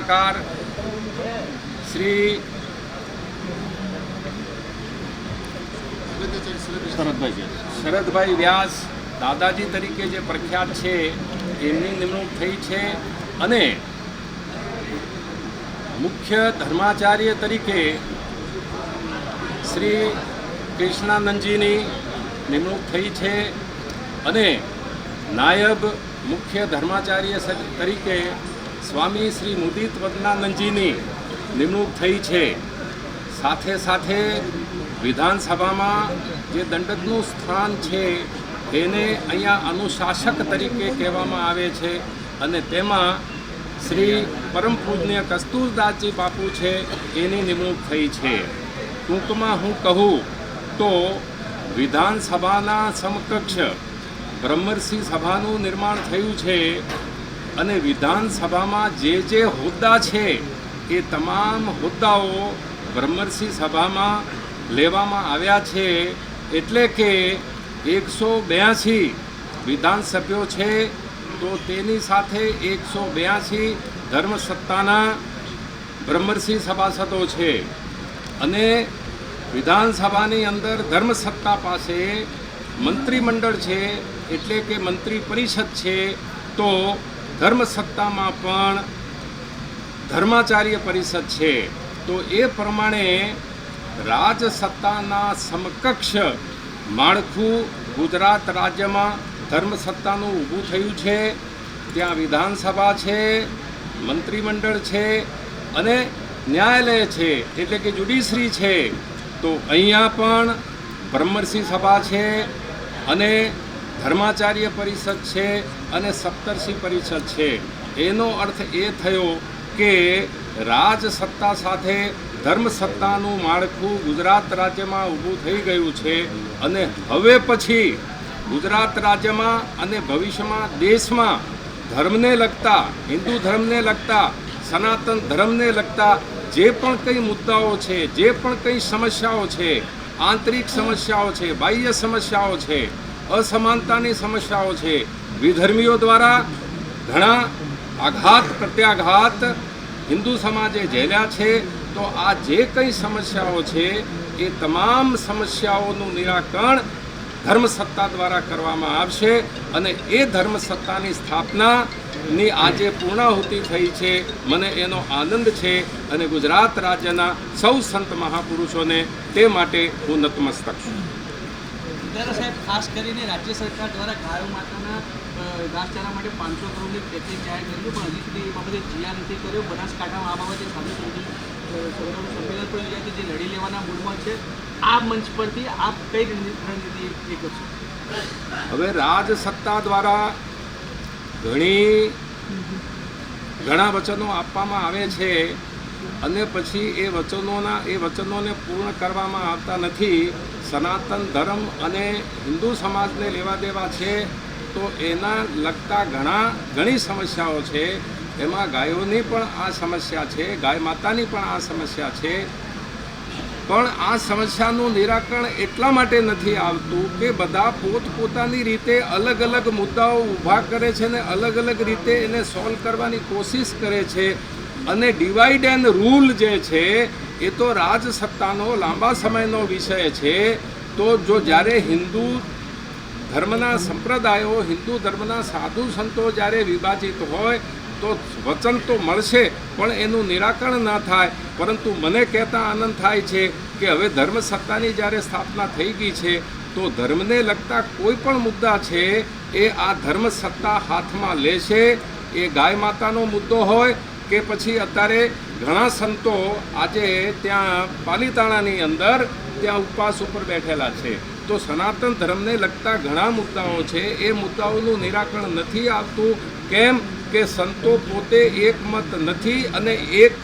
સત્તાકાર શ્રી શરદભાઈ વ્યાસ દાદાજી તરીકે જે પ્રખ્યાત છે એમની નિમણૂક થઈ છે અને મુખ્ય ધર્માચાર્ય તરીકે શ્રી કૃષ્ણાનંદજીની નિમણૂક થઈ છે અને નાયબ મુખ્ય ધર્માચાર્ય તરીકે સ્વામી શ્રી મુદિત વદનાનંદજીની નિમણૂક થઈ છે। સાથે સાથે વિધાનસભામાં જે દંડકનું સ્થાન છે એને અહીંયા અનુશાસક તરીકે કહેવામાં આવે છે અને તેમાં શ્રી પરમ પૂજ્ય કસ્તુરદાસજી બાપુ છે એની નિમણૂક થઈ છે। ટૂંકમાં હું કહું તો વિધાનસભાના સમકક્ષ બ્રહ્મર્ષિ સભાનું નિર્માણ થયું છે અને વિધાનસભામાં જે હોદ્દા છે એ તમામ હોદ્દાઓ બ્રહ્મર્ષિ સભામાં લેવામાં આવ્યા છે। એટલે કે 182 વિધાનસભ્યો છે તો તેની સાથે 182 ધર્મસત્તાના બ્રહ્મર્ષિ સભાસદો છે અને વિધાનસભાની અંદર ધર્મસત્તા પાસે મંત્રીમંડળ છે એટલે કે મંત્રી પરિષદ છે તો ધર્મસત્તામાં પણ ધર્માચાર્ય પરિષદ છે। તો એ પ્રમાણે રાજસત્તાના સમકક્ષ માળખું ગુજરાત રાજ્યમાં ધર્મસત્તાનું ઊભું થયું છે। ત્યાં વિધાનસભા છે, મંત્રીમંડળ છે અને ન્યાયાલય છે એટલે કે જ્યુડિશરી છે। તો અહીંયા પણ બ્રહ્મર્ષિ સભા છે અને ધર્માચાર્ય પરિષદ છે અને સપ્તર્ષિ પરિષદ છે। એનો અર્થ એ થયો કે રાજસત્તા સાથે ધર્મસત્તાનું માળખું ગુજરાત રાજ્યમાં ઊભું થઈ ગયું છે અને હવે પછી ગુજરાત રાજ્યમાં અને ભવિષ્યમાં દેશમાં ધર્મને લગતા, હિન્દુ ધર્મને લગતા, સનાતન ધર્મને લગતા જે પણ કંઈ મુદ્દાઓ છે, જે પણ કંઈ સમસ્યાઓ છે, આંતરિક સમસ્યાઓ છે, બાહ્ય સમસ્યાઓ છે, અસમાનતાની સમસ્યાઓ છે, વિધર્મીઓ દ્વારા ઘણા આઘાત પ્રત્યાઘાત હિન્દુ સમાજે ઝેલ્યા છે। તો આ જે કંઈ સમસ્યાઓ છે એ તમામ સમસ્યાઓનું નિરાકરણ ધર્મસત્તા દ્વારા કરવામાં આવશે અને એ ધર્મસત્તાની સ્થાપનાની આજે પૂર્ણાહુતિ થઈ છે। મને એનો આનંદ છે અને ગુજરાત રાજ્યના સૌ સંત મહાપુરુષોને તે માટે હું નતમસ્તક છું। સાહેબ, ખાસ કરીને રાજ્ય સરકાર દ્વારા ગાયો માતાના ઘાસચારા માટે 500 કરોડની પેકેજ જાહેર કર્યું પણ હજી સુધી એ બાબતે જીઆર નથી કર્યો। બનાસકાંઠામાં આ બાબતે સાધુ સંમેલન પણ યોજાય છે જે લડી લેવાના મૂડમાં છે। આ મંચ પરથી આપ કઈ રણનીતિ એ કરશો? હવે રાજસત્તા દ્વારા ઘણા વચનો આપવામાં આવે છે અને પછી એ વચનોને પૂર્ણ કરવામાં આવતા નથી। સનાતન ધર્મ અને હિન્દુ સમાજને લેવા દેવા છે તો એના લગતા ઘણી સમસ્યાઓ છે। એમાં ગાયોની પણ આ સમસ્યા છે, ગાય માતાની પણ આ સમસ્યા છે પણ આ સમસ્યાનું નિરાકરણ એટલા માટે નથી આવતું કે બધા પોતપોતાની રીતે અલગ અલગ મુદ્દાઓ ઊભા કરે છે ને અલગ અલગ રીતે એને સોલ્વ કરવાની કોશિશ કરે છે અને ડિવાઈડ એન્ડ રૂલ જે છે એ તો રાજસત્તાનો લાંબા સમયનો વિષય છે। તો જો જ્યારે હિન્દુ ધર્મના સંપ્રદાયો, હિન્દુ ધર્મના સાધુ સંતો જ્યારે વિભાજિત હોય તો વચન તો મળશે પણ એનું નિરાકરણ ના થાય। પરંતુ મને કહેતા આનંદ થાય છે કે હવે ધર્મસત્તાની જ્યારે સ્થાપના થઈ ગઈ છે તો ધર્મને લગતા કોઈ પણ મુદ્દા છે એ આ ધર્મસત્તા હાથમાં લેશે। એ ગાય માતાનો મુદ્દો હોય કે પછી અત્યારે ઘણા સંતો આજે ત્યાં પાલીતાણાની અંદર ત્યાં ઉપવાસ ઉપર બેઠેલા છે। તો સનાતન ધર્મને લગતા ઘણા મુદ્દાઓ છે એ મુદ્દાઓનું નિરાકરણ નથી આવતું। કેમ કે સંતો પોતે એકમત નથી અને એક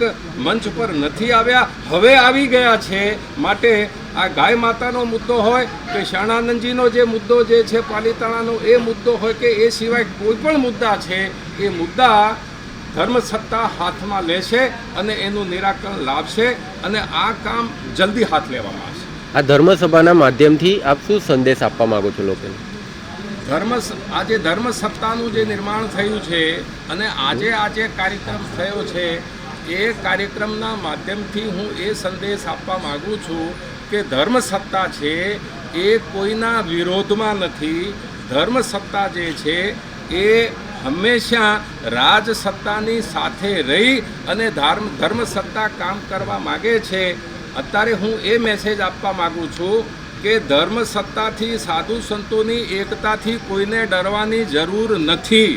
મંચ પર નથી આવ્યા, હવે આવી ગયા છે। માટે આ ગાય માતાનો મુદ્દો હોય કે શરણાનંદજીનો જે મુદ્દો જે છે પાલીતાણાનો એ મુદ્દો હોય કે એ સિવાય કોઈ પણ મુદ્દા છે એ મુદ્દા ધર્મસત્તા હાથમાં લેશે અને એનું નિરાકરણ લાવશે અને આ કામ જલ્દી હાથ લેવામાં આવશે। આ ધર્મસભાના માધ્યમથી આપ શું સંદેશ આપવા માંગો છો લોકોને? આજે ધર્મસત્તાનું જે નિર્માણ થયું છે અને આજે કાર્યક્રમ થયો છે એ કાર્યક્રમના માધ્યમથી હું એ સંદેશ આપવા માગું છું કે ધર્મસત્તા છે એ કોઈના વિરોધમાં નથી. ધર્મસત્તા જે છે એ હંમેશા રાજસત્તાની સાથે રહી અને ધર્મસત્તા કામ કરવા માગે છે. અત્યારે હું એ મેસેજ આપવા માગું છું કે ધર્મસત્તાથી સાધુ સંતોની એકતાથી કોઈને ડરવાની જરૂર નથી.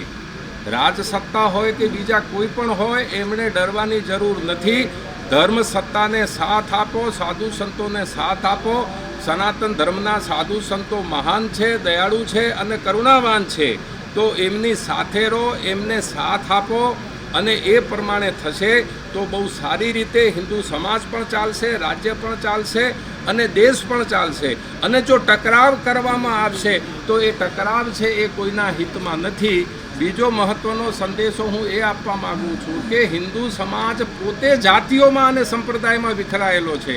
રાજસત્તા હોય કે બીજા કોઈ પણ હોય એમણે ડરવાની જરૂર નથી. ધર્મસત્તાને સાથ આપો, સાધુ સંતોને સાથ આપો. સનાતન ધર્મના સાધુ સંતો મહાન છે, દયાળુ છે અને કરુણાવાન છે. તો એમની સાથે રહો, એમને સાથ આપો અને એ પ્રમાણે થશે તો બહુ સારી રીતે હિન્દુ સમાજ પણ ચાલશે, રાજ્ય પણ ચાલશે અને દેશ પણ ચાલશે. અને જો ટકરાવ કરવામાં આવશે તો એ ટકરાવ છે એ કોઈના હિતમાં નથી. બીજો મહત્ત્વનો સંદેશો હું એ આપવા માગું છું કે હિન્દુ સમાજ પોતે જાતિઓમાં અને સંપ્રદાયમાં વિખરાયેલો છે.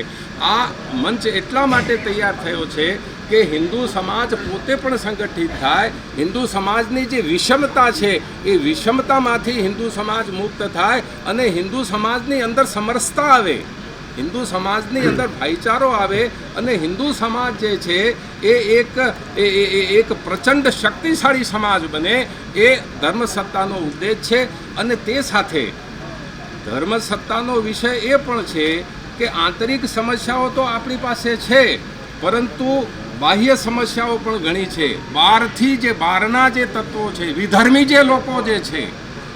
આ મંચ એટલા માટે તૈયાર થયો છે કે હિન્દુ સમાજ પોતે પણ સંગઠિત થાય. હિન્દુ સમાજની જે વિષમતા છે એ વિષમતામાંથી હિન્દુ સમાજ મુક્ત થાય અને હિન્દુ સમાજની અંદર સમરસતા આવે, હિન્દુ સમાજની અંદર ભાઈચારો આવે અને હિન્દુ સમાજ જે છે એ એક પ્રચંડ શક્તિશાળી સમાજ બને. એ ધર્મસત્તાનો ઉદ્દેશ છે. અને તે સાથે ધર્મસત્તાનો વિષય એ પણ છે કે આંતરિક સમસ્યાઓ તો આપણી પાસે છે, પરંતુ બાહ્ય સમસ્યાઓ પણ ઘણી છે. બહારના જે તત્વો છે, વિધર્મી જે લોકો જે છે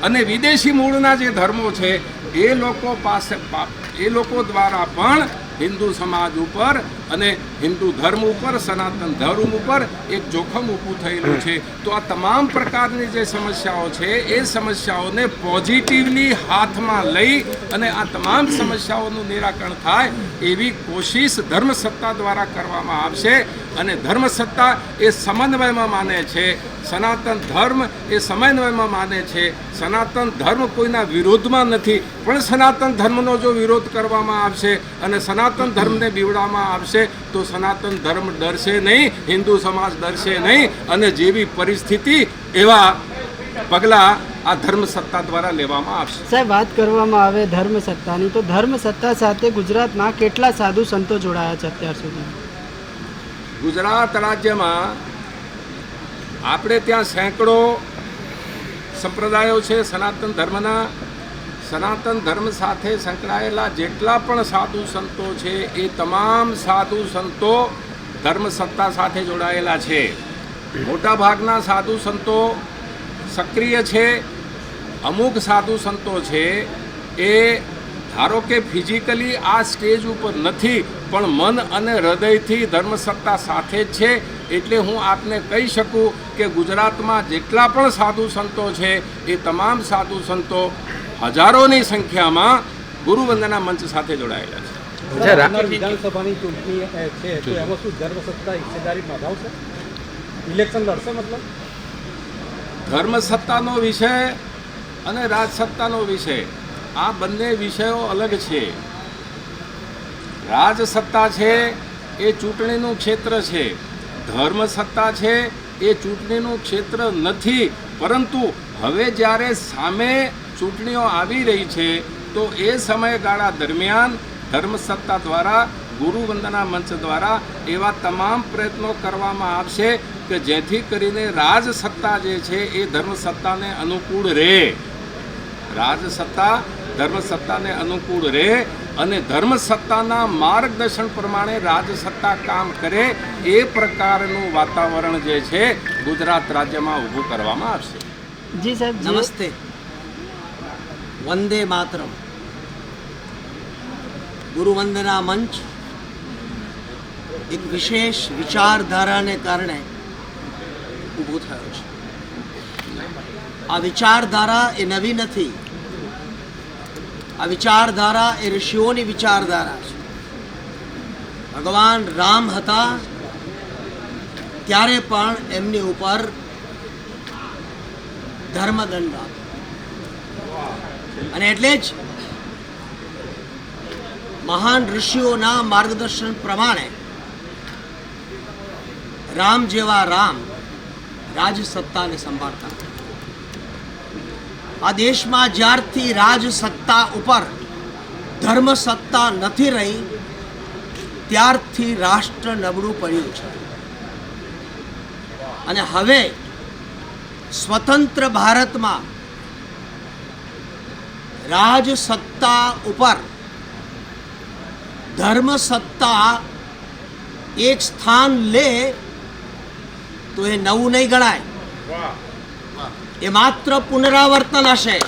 અને વિદેશી મૂળના જે ધર્મો છે એ લોકો દ્વારા પણ હિન્દુ સમાજ ઉપર અને હિન્દુ ધર્મ ઉપર, સનાતન ધર્મ ઉપર એક જોખમ ઊભું થયેલું છે. તો આ તમામ પ્રકારની જે સમસ્યાઓ છે એ સમસ્યાઓને પોઝિટિવલી હાથમાં લઈ અને આ તમામ સમસ્યાઓનું નિરાકરણ થાય એવી કોશિશ ધર્મસત્તા દ્વારા કરવામાં આવશે. અને ધર્મસત્તા એ સમન્વયમાં માને છે, સનાતન ધર્મ એ સમન્વયમાં માને છે. સનાતન ધર્મ કોઈના વિરોધમાં નથી, પણ સનાતન ધર્મનો જો વિરોધ કરવામાં આવશે અને સનાતન ધર્મને બીવડાવવામાં આવશે તો સનાતન ધર્મ ડરશે નહીં, હિન્દુ સમાજ ડરશે નહીં અને જેવી પરિસ્થિતિ એવા પગલાં આ ધર્મસત્તા દ્વારા લેવામાં આવશે. સાહેબ, વાત કરવામાં આવે ધર્મસત્તાની, તો ધર્મસત્તા સાથે ગુજરાતમાં કેટલા સાધુ સંતો જોડાયા છે અત્યાર સુધી? ગુજરાત રાજ્યમાં આપણે ત્યાં સેંકડો સંપ્રદાયો છે સનાતન ધર્મના. સનાતન ધર્મ સાથે સંકળાયેલા જેટલા પણ સાધુ સંતો છે એ તમામ સાધુ સંતો ધર્મસત્તા સાથે જોડાયેલા છે. મોટાભાગના સાધુ સંતો સક્રિય છે. અમુક સાધુ સંતો છે એ ધારો કે ફિઝિકલી આ સ્ટેજ ઉપર નથી પણ મન અને હૃદયથી ધર્મસત્તા સાથે જ છે. એટલે હું આપને કહી શકું કે ગુજરાતમાં જેટલા પણ સાધુ સંતો છે એ તમામ સાધુ સંતો હજારોની સંખ્યામાં ગુરુવંદના મંચ સાથે જોડાયેલા છે. વિધાનસભાની ચૂંટણી છે તો એમાં શું ધર્મસત્તા હિસ્સેદારી નોંધાવશે? ઇલેક્શન લડશે? મતલબ ધર્મસત્તાનો વિષય અને રાજસત્તાનો વિષય આ બંને વિષયો અલગ છે. રાજસત્તા છે એ ચૂંટણીનું ક્ષેત્ર છે, ધર્મસત્તા છે એ ચૂંટણીનું ક્ષેત્ર નથી. પરંતુ હવે જ્યારે સામે ચૂંટણીઓ આવી રહી છે તો એ સમયગાળા દરમિયાન ધર્મસત્તા દ્વારા, ગુરુવંદના મંચ દ્વારા એવા તમામ પ્રયત્નો કરવામાં આવશે કે જેથી કરીને રાજસત્તા જે છે એ ધર્મસત્તાને અનુકૂળ રહે, રાજસત્તા ધર્મસત્તાને અનુકૂળ રહે અને ધર્મસત્તાના માર્ગદર્શન પ્રમાણે રાજસત્તા કામ કરે એ પ્રકારનું વાતાવરણ જે છે ગુજરાત રાજ્યમાં ઊભું કરવામાં આવશે. જી સાહેબ. નમસ્તે. વંદે માતરમ. ગુરુવંદના મંચ એક વિશેષ વિચારધારાને કારણે ઊભો થયો છે. આ વિચારધારા એ નવી નથી. આ વિચારધારા એ ઋષિઓની વિચારધારા છે. ભગવાન રામ હતા ત્યારે પણ એમની ઉપર ધર્મદંડ હતો અને એટલે જ મહાન ઋષિઓના માર્ગદર્શન પ્રમાણે રામ જેવા રામ રાજસત્તાને સંભાળતા. આ દેશમાં જ્યારથી રાજસત્તા ઉપર ધર્મ સત્તા નથી રહી ત્યારથી રાષ્ટ્ર નબળું પડ્યું છે. અને હવે સ્વતંત્ર ભારતમાં રાજ સત્તા ઉપર ધર્મ સત્તા એક સ્થાન લે તો એ નવું નહીં ગણાય, એ માત્ર પુનરાવર્તન હશે.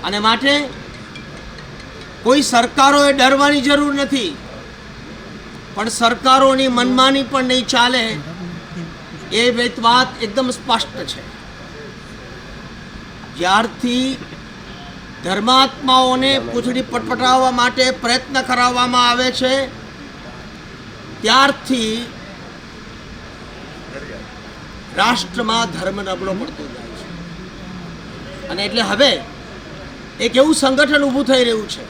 અને માટે કોઈ સરકારોએ ડરવાની જરૂર નથી, પણ સરકારોની મનમાની પણ નહીં ચાલે એ વાત એકદમ સ્પષ્ટ છે. જ્યારથી ધર્માત્માઓને પૂંછડી પટપટાવવા માટે પ્રયત્ન કરાવવામાં આવે છે ત્યારથી રાષ્ટ્રમાં ધર્મ નબળો પડતો જાય છે. અને એટલે હવે એક એવું સંગઠન ઊભું થઈ રહ્યું છે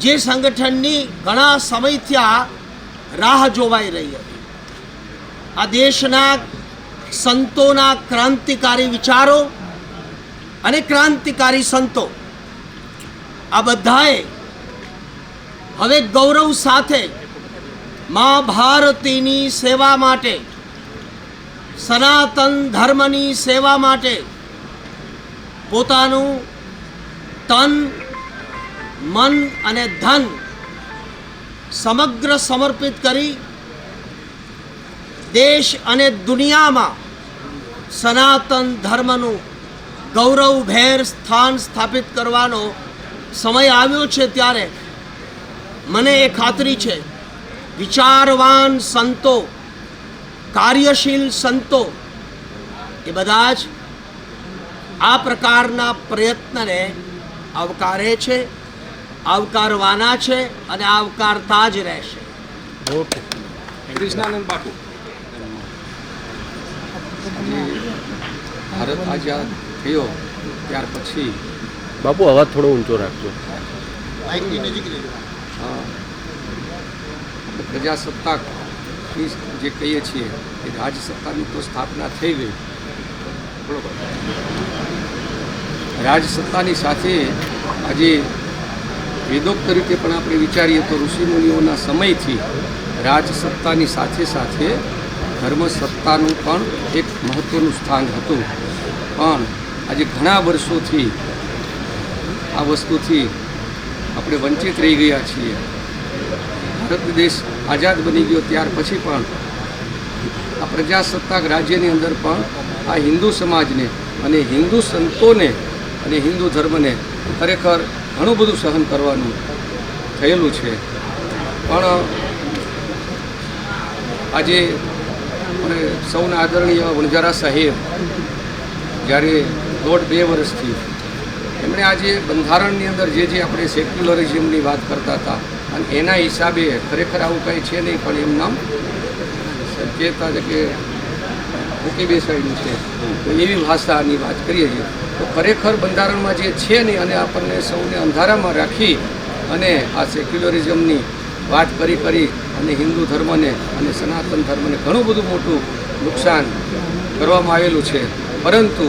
જે સંગઠનની ઘણા સમયથી આ રાહ જોવાઈ રહી હતી. આ દેશના સંતોના ક્રાંતિકારી વિચારો અને ક્રાંતિકારી સંતો આ બધાએ હવે ગૌરવ સાથે મા ભારતીની સેવા માટે, સનાતન ધર્મની સેવા માટે પોતાનું તન, મન અને ધન સમગ્ર સમર્પિત કરી દેશ અને દુનિયામાં સનાતન ધર્મનું ગૌરવભેર સ્થાન સ્થાપિત કરવાનો સમય આવ્યો છે. ત્યારે મને એ ખાતરી છે વિચારવાન સંતો, કાર્યશીલ સંતો એ બધા જ આ પ્રકારના પ્રયત્નને આવકારે છે, આવકારવાના છે અને આવકારતા જ રહેશે. ઓકે. કૃષ્ણાનંદ બાપુ, ભારત આઝાદ થયો ત્યાર પછી બાપુ અવાજ થોડો ઊંચો રાખજો. પ્રજાસત્તાકની જે કહીએ છીએ એ રાજસત્તાની તો સ્થાપના થઈ ગઈ, બરોબર. રાજસત્તાની સાથે આજે વેદોક્ત રીતે પણ આપણે વિચારીએ તો ઋષિમુનિઓના સમયથી રાજસત્તાની સાથે સાથે ધર્મસત્તાનું પણ એક મહત્ત્વનું સ્થાન હતું. પણ આજે ઘણા વર્ષોથી આ વસ્તુથી આપણે વંચિત રહી ગયા છીએ. ભારત દેશ આઝાદ બની ગયો ત્યાર પછી પણ આ પ્રજાસત્તાક રાજ્યની અંદર પણ આ હિન્દુ સમાજને અને હિન્દુ સંતોને અને હિન્દુ ધર્મને ખરેખર ઘણું બધું સહન કરવાનું થયેલું છે. પણ આજે મને સૌના આદરણીય વણજારા સાહેબ જ્યારે 1.5-2 વર્ષથી એમણે આજે બંધારણની અંદર જે આપણે સેક્યુલરિઝમની વાત કરતા હતા અને એના હિસાબે ખરેખર આવું કંઈ છે નહીં, પણ એમ નામ કહેતા છે કે મૂકી બેસાડ્યું છે, તો એવી ભાષાની વાત કરીએ છીએ તો ખરેખર બંધારણમાં જે છે નહીં અને આપણને સૌને અંધારામાં રાખી અને આ સેક્યુલરિઝમની વાત કરી અને હિન્દુ ધર્મને અને સનાતન ધર્મને ઘણું બધું મોટું નુકસાન કરવામાં આવેલું છે. પરંતુ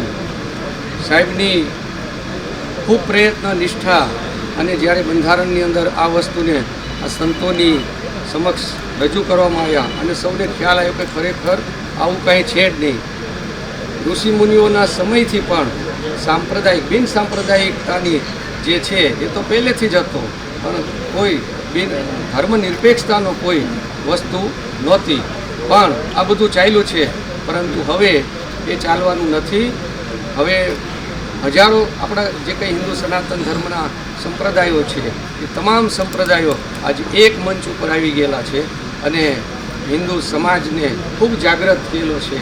સાહેબની ખૂબ પ્રયત્ન, નિષ્ઠા અને જ્યારે બંધારણની અંદર આ વસ્તુને આ સંતોની સમક્ષ રજૂ કરવામાં આવ્યા અને સૌને ખ્યાલ આવ્યો કે ખરેખર આવું કાંઈ છે જ નહીં. ઋષિમુનિઓના સમયથી પણ સાંપ્રદાયિક બિન સાંપ્રદાયિકતાની જે છે એ તો પહેલેથી જ હતો, પણ કોઈ ધર્મનિરપેક્ષતાનો કોઈ વસ્તુ નહોતી. પણ આ બધું ચાલ્યું છે, પરંતુ હવે એ ચાલવાનું નથી. હવે હજારો આપણા જે કંઈ હિન્દુ સનાતન ધર્મના સંપ્રદાયો છે એ તમામ સંપ્રદાયો આજે એક મંચ ઉપર આવી ગયેલા છે અને હિન્દુ સમાજને ખૂબ જાગૃત થયેલો છે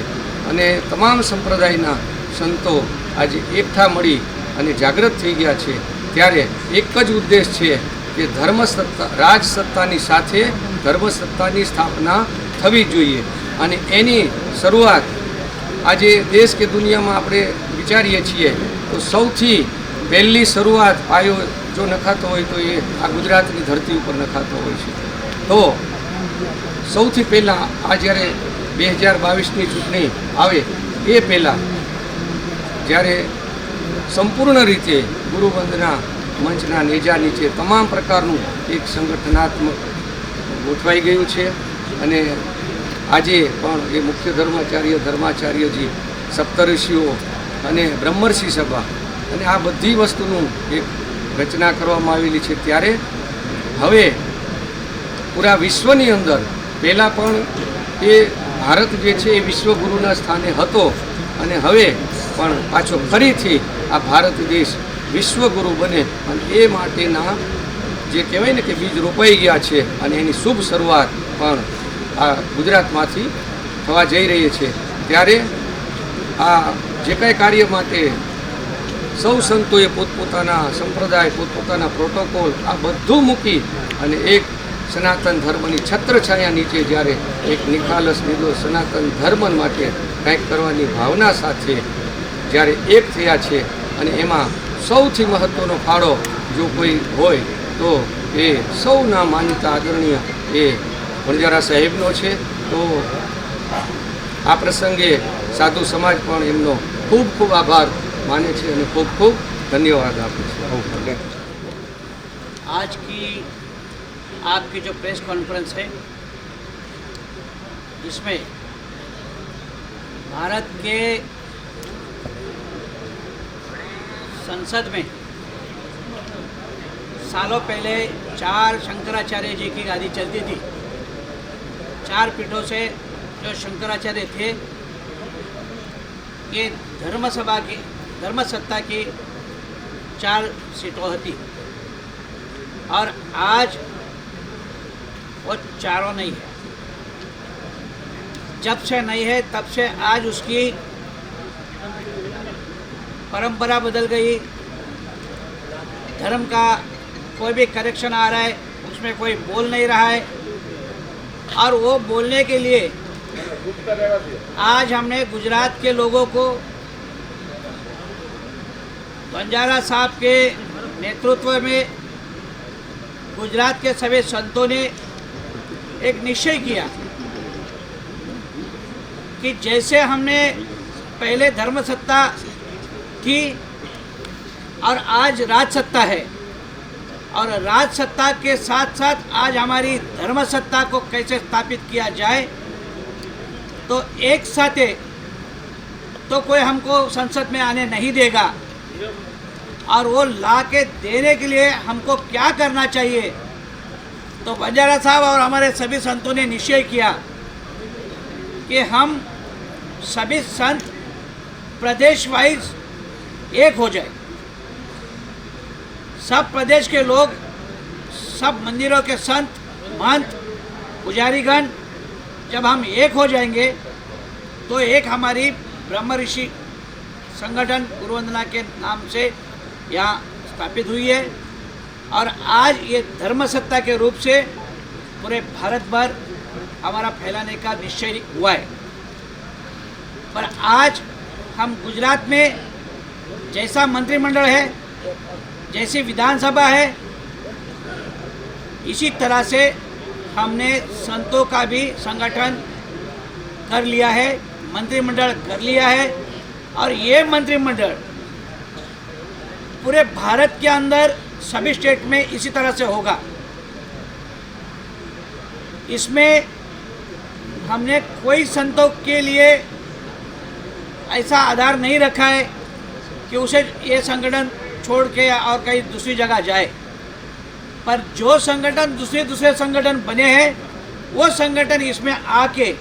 અને તમામ સંપ્રદાયના સંતો આજે એકઠા મળી અને જાગૃત થઈ ગયા છે. ત્યારે એક જ ઉદ્દેશ છે કે ધર્મસત્તા, રાજસત્તાની સાથે ધર્મસત્તાની સ્થાપના થવી જોઈએ અને એની શરૂઆત આજે દેશ કે દુનિયામાં આપણે વિચારીએ છીએ તો સૌથી પહેલી શરૂઆત પાયો જો નખાતો હોય તો એ આ ગુજરાતની ધરતી ઉપર નખાતો હોય છે. તો સૌથી પહેલાં આ જ્યારે 2022ની ચૂંટણી આવે એ પહેલાં જ્યારે સંપૂર્ણ રીતે ગુરુવંદના મંચના નેજા નીચે તમામ પ્રકારનું એક સંગઠનાત્મક ગોઠવાઈ ગયું છે અને આજે પણ એ મુખ્ય ધર્માચાર્યજી સપ્તર્ષિઓ અને બ્રહ્મર્ષિ સભા અને આ બધી વસ્તુનું એક રચના કરવામાં આવેલી છે। ત્યારે હવે પૂરા વિશ્વની અંદર પહેલાં પણ એ ભારત જે છે એ વિશ્વગુરુના સ્થાને હતો અને હવે પણ પાછો ફરીથી આ ભારત દેશ વિશ્વગુરુ બને અને એ માટેના જે કહેવાય ને કે બીજ રોપાઈ ગયા છે અને એની શુભ શરૂઆત પણ આ ગુજરાતમાંથી થવા જઈ રહી છે। ત્યારે આ જે કાંઈ કાર્ય માટે સૌ સંતોએ પોતપોતાના સંપ્રદાય પોતપોતાના પ્રોટોકોલ આ બધું મૂકી અને એક સનાતન ધર્મની છત્રછાયા નીચે જ્યારે એક નિખાલસ નિર્દોષ સનાતન ધર્મ માટે કંઈક કરવાની ભાવના સાથે જ્યારે એક થયા છે અને એમાં સૌથી મહત્ત્વનો ફાળો જો કોઈ હોય તો એ સૌના માનીતા આદરણીય એ વણજારા સાહેબનો છે। તો આ પ્રસંગે સાધુ સમાજ પણ એમનો ખૂબ ખૂબ આભાર माने छे और खूब खूब धन्यवाद आपको। आज की आपकी जो प्रेस कॉन्फ्रेंस है जिसमें भारत के संसद में सालों पहले 4 शंकराचार्य जी की गादी चलती थी। 4 पीठों से जो शंकराचार्य थे ये धर्मसत्ता की 4 सीटों थी और आज वो चारों नहीं है। जब से नहीं है तब से आज उसकी परंपरा बदल गई। धर्म का कोई भी करेक्शन आ रहा है उसमें कोई बोल नहीं रहा है और वो बोलने के लिए आज हमने गुजरात के लोगों को बंजारा साहब के नेतृत्व में गुजरात के सभी संतों ने एक निश्चय किया कि जैसे हमने पहले धर्मसत्ता थी और आज राजसत्ता है और राजसत्ता के साथ साथ आज हमारी धर्मसत्ता को कैसे स्थापित किया जाए, तो एक साथ तो कोई हमको संसद में आने नहीं देगा और वो ला के देने के लिए हमको क्या करना चाहिए। तो बंजारा साहब और हमारे सभी संतों ने निश्चय किया कि हम सभी संत प्रदेश वाइज एक हो जाए। सब प्रदेश के लोग, सब मंदिरों के संत महंत पुजारीगण जब हम एक हो जाएंगे तो एक हमारी ब्रह्म ऋषि संगठन गुरु वंदना के नाम से यहाँ स्थापित हुई है और आज ये धर्मसत्ता के रूप से पूरे भारत भर हमारा फैलाने का निश्चय हुआ है। पर आज हम गुजरात में जैसा मंत्रिमंडल है, जैसी विधानसभा है, इसी तरह से हमने संतों का भी संगठन कर लिया है, मंत्रिमंडल कर लिया है और ये मंत्रिमंडल पूरे भारत के अंदर सभी स्टेट में इसी तरह से होगा। इसमें हमने कोई संतों के लिए ऐसा आधार नहीं रखा है कि उसे ये संगठन छोड़ के और कहीं दूसरी जगह जाए, पर जो संगठन दूसरे संगठन बने हैं वो संगठन इसमें आके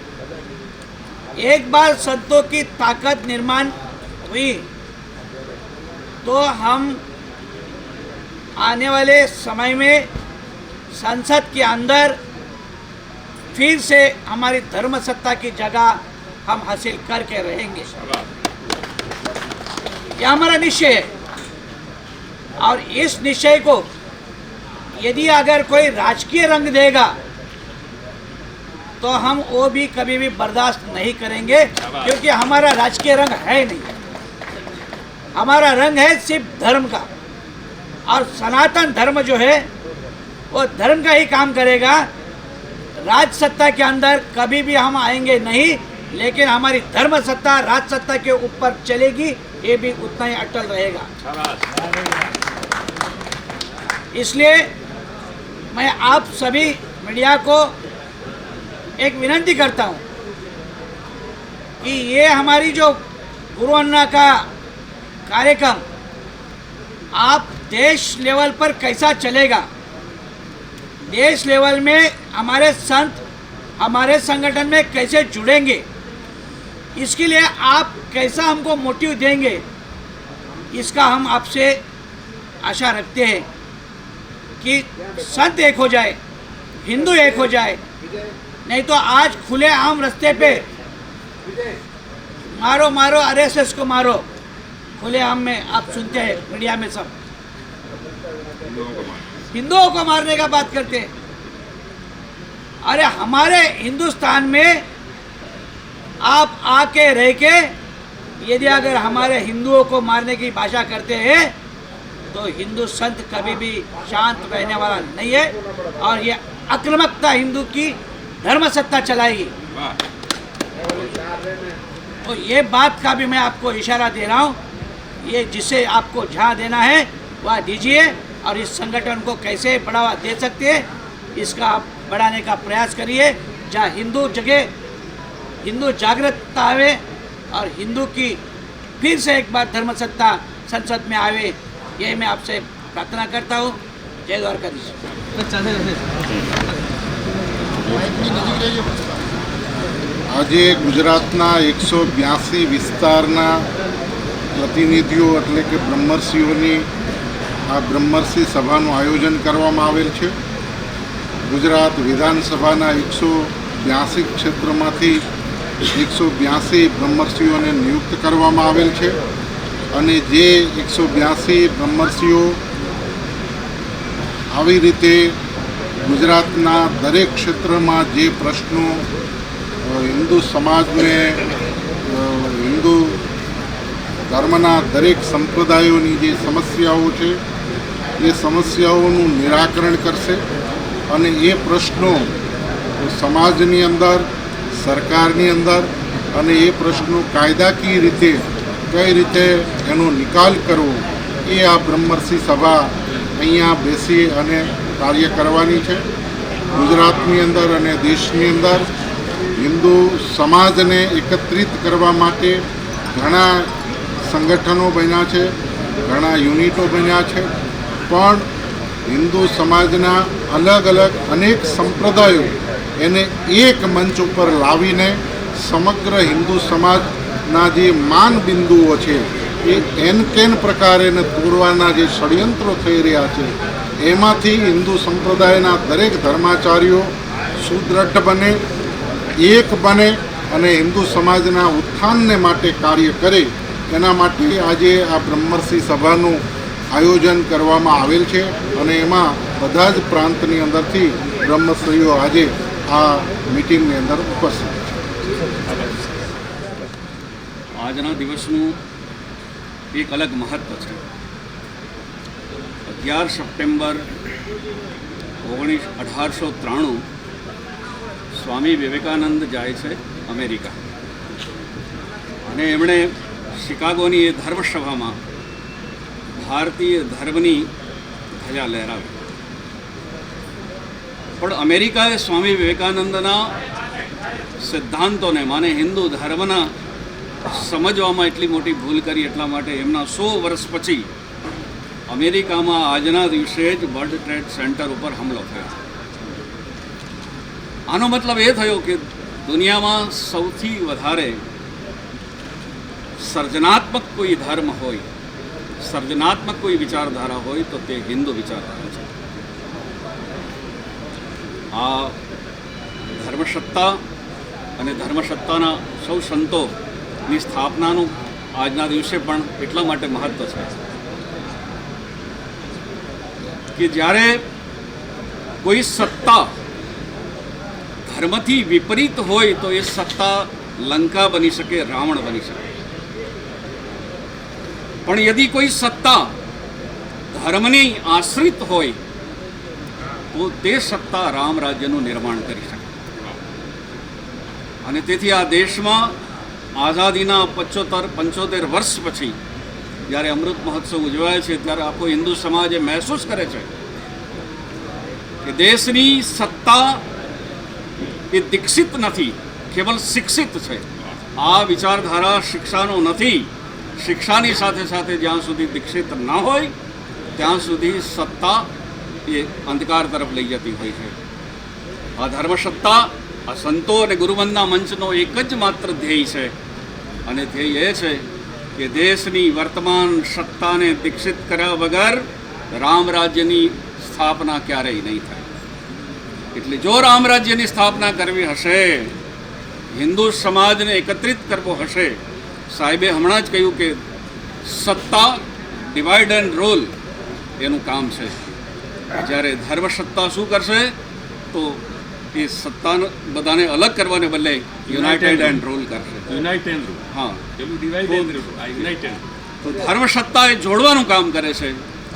एक बार संतों की ताकत निर्माण हुई तो हम आने वाले समय में संसद के अंदर फिर से हमारी धर्मसत्ता की जगह हम हासिल करके रहेंगे। यह हमारा निश्चय है और इस निश्चय को यदि अगर कोई राजकीय रंग देगा तो हम वो भी कभी भी बर्दाश्त नहीं करेंगे, क्योंकि हमारा राजकीय रंग है नहीं। हमारा रंग है सिर्फ धर्म का और सनातन धर्म जो है वो धर्म का ही काम करेगा। राजसत्ता के अंदर कभी भी हम आएंगे नहीं, लेकिन हमारी धर्मसत्ता राजसत्ता के ऊपर चलेगी, ये भी उतना ही अटल रहेगा। इसलिए मैं आप सभी मीडिया को एक विनती करता हूँ कि ये हमारी जो गुरु अन्ना का कार्यक्रम आप देश लेवल पर कैसा चलेगा, देश लेवल में हमारे संत हमारे संगठन में कैसे जुड़ेंगे, इसके लिए आप कैसा हमको मोटिव देंगे, इसका हम आपसे आशा रखते हैं कि संत एक हो जाए, हिंदू एक हो जाए। नहीं तो आज खुले आम रास्ते पे मारो मारो आरएसएस को मारो, खुले आम में आप सुनते हैं मीडिया में सब हिंदुओं को मारने का बात करते हैं। अरे हमारे हिंदुस्तान में आप आके रह के यदि अगर हमारे हिंदुओं को मारने की भाषा करते हैं तो हिंदू संत कभी भी शांत रहने वाला नहीं है और ये आक्रामकता हिंदू की धर्म सत्ता चलाएगी। तो ये बात का भी मैं आपको इशारा दे रहा हूँ, ये जिसे आपको जहाँ देना है वह दीजिए और इस संगठन को कैसे बढ़ावा दे सकते हैं इसका आप बढ़ाने का प्रयास करिए। जहाँ हिंदू जगह हिंदू जागृतता आवे और हिंदू की फिर से एक बार धर्म सत्ता संसद में आवे, यही मैं आपसे प्रार्थना करता हूँ। जय द्वारकाधीश। આજે ગુજરાતના 182 વિસ્તારના પ્રતિનિધિઓ એટલે કે બ્રહ્મર્ષિઓની આ બ્રહ્મર્ષિ સભાનું આયોજન કરવામાં આવેલ છે। ગુજરાત વિધાનસભાના 182 ક્ષેત્રમાંથી 182 બ્રહ્મર્ષિઓને નિયુક્ત કરવામાં આવેલ છે અને જે 182 બ્રહ્મર્ષિઓ આવી રીતે ગુજરાતના દરેક ક્ષેત્રમાં જે પ્રશ્નો हिंदू समाज में हिंदू धर्मना दरेक संप्रदायों जे समस्याओं है ये समस्याओं निराकरण करशे अने ये प्रश्नों समाजनी अंदर सरकारनी अंदर अने ये प्रश्नों कायदाकीय रीते कई रीते एनो निकाल करवो ये आ ब्रह्मर्षि सभा अहींया बेसी अने कार्य करवानी छे। गुजरातनी अंदर अने देशनी अंदर हिंदू समाज ने एकत्रित करवा माटे घणा संगठनों बन्या छे, घणा यूनिटों बन्या छे, पण हिंदू समाजना अलग अलग अनेक संप्रदायों एने एक मंच पर लावीने समग्र हिंदू समाजना जे मान बिंदुओ छे ए एन केन प्रकारे ने तोड़वाना जे षड्यंत्रो थई रह्या छे एमांथी हिंदू संप्रदायना दरेक धर्माचार्यो सुदृढ़ बने, एक बने अने हिंदू समाजना उत्थान ने माटे कार्य करे एना माटे आजे आ ब्रह्मर्षि सभानुं आयोजन करवामां आवेल छे अने एमां बधा ज प्रांतनी अंदरथी ब्रह्मर्षिओ आजे आ मीटिंगनी अंदर उपस्थित छे। आजना दिवसनुं एक अलग महत्व है। 11 सप्टेम्बर 1893 स्वामी विवेकानंद जाए छे अमेरिका अने एमणे शिकागोनी ए धर्मसभा में भारतीय धर्मनी ध्वजा लहरावी। पण अमेरिकाए स्वामी विवेकानंदना सिद्धांतों ने माने हिंदू धर्मना समझवामां एटली मोटी भूल करी एटला माटे एमना 100 वर्ष पछी अमेरिका में आजना दिवसे ज वर्ल्ड ट्रेड सेंटर पर हमलो थयो। आनो मतलब ये थयो कि दुनिया में सौथी वधारे सर्जनात्मक कोई धर्म होय, सर्जनात्मक कोई विचारधारा होय तो ते हिंदू विचारधारा है। आ धर्मसत्ता अने धर्मसत्ताना सौ संतोनी स्थापनानुं आजना दिवसे पण एटला माटे महत्व है कि ज्यारे कोई सत्ता धर्मथी विपरीत होय तो ये सत्ता लंका बनी सके, रावण बनी सके। पण यदि कोई सत्ता धर्मनी आश्रित होय तो ते सत्ता राम राज्यनुं निर्माण करी सके। अने तेथी आ देशमां आज़ादीना 75 वर्ष पछी જ્યારે અમૃત મહોત્સવ ઉજવાય છે ત્યારે આખો હિન્દુ સમાજ એ મહેસૂસ કરે છે કે દેશની સત્તા એ દીક્ષિત નથી, કેવલ શિક્ષિત છે. આ વિચારધારા શિક્ષાનો નથી. શિક્ષાની સાથે સાથે જ્યાં સુધી દીક્ષિત ન હોય ત્યાં સુધી સત્તા એ અંધકાર તરફ લઈ જતી હોય છે. આ ધર્મસત્તા, આ સંતો અને ગુરુવંદના મંચનો એક જ માત્ર ધ્યેય છે, અને ધ્યેય એ છે કે દેશની વર્તમાન સત્તાને દીક્ષિત કર્યા વગર રામ રાજ્યની સ્થાપના ક્યારેય નહીં થાય. એટલે જો રામ રાજ્યની સ્થાપના કરવી હશે, હિન્દુ સમાજને એકત્રિત કરવો હશે, સાહેબે હમણાં જ કહ્યું કે સત્તા ડિવાઇડ એન્ડ રૂલ એનું કામ છે. જ્યારે ધર્મસત્તા શું કરશે તો એ સત્તાને બધાને અલગ કરવાને બદલે યુનાઇટેડ એન્ડ રૂલ કરશે. હા, તો ધર્મસત્તા એ જોડવાનું કામ કરે છે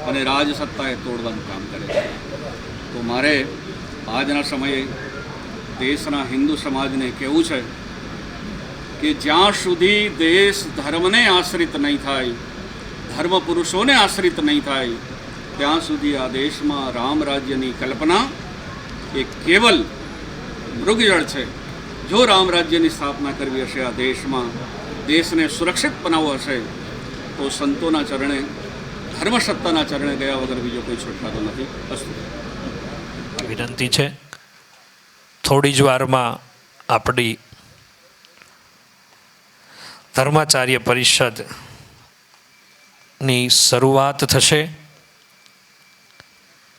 અને રાજસત્તા એ તોડવાનું કામ કરે છે. તો મારે આજના સમયે દેશના હિન્દુ સમાજને કહેવું છે કે જ્યાં સુધી દેશ ધર્મને આશ્રિત નહીં થાય, ધર્મ પુરુષોને આશ્રિત નહીં થાય, ત્યાં સુધી આ દેશમાં રામ રાજ્યની કલ્પના એ કેવલ મૃગજળ છે. જો રામ રાજ્યની સ્થાપના કરવી હશે આ દેશમાં, દેશને સુરક્ષિત બનાવવો હશે, તો સંતોના ચરણે, ધર્મસત્તાના ચરણે ગયા વગર બીજો કોઈ છુટકારો નથી. અસ્તુ. વિનંતી છે, થોડી જ વારમાં આપણી ધર્માચાર્ય પરિષદની શરૂઆત થશે.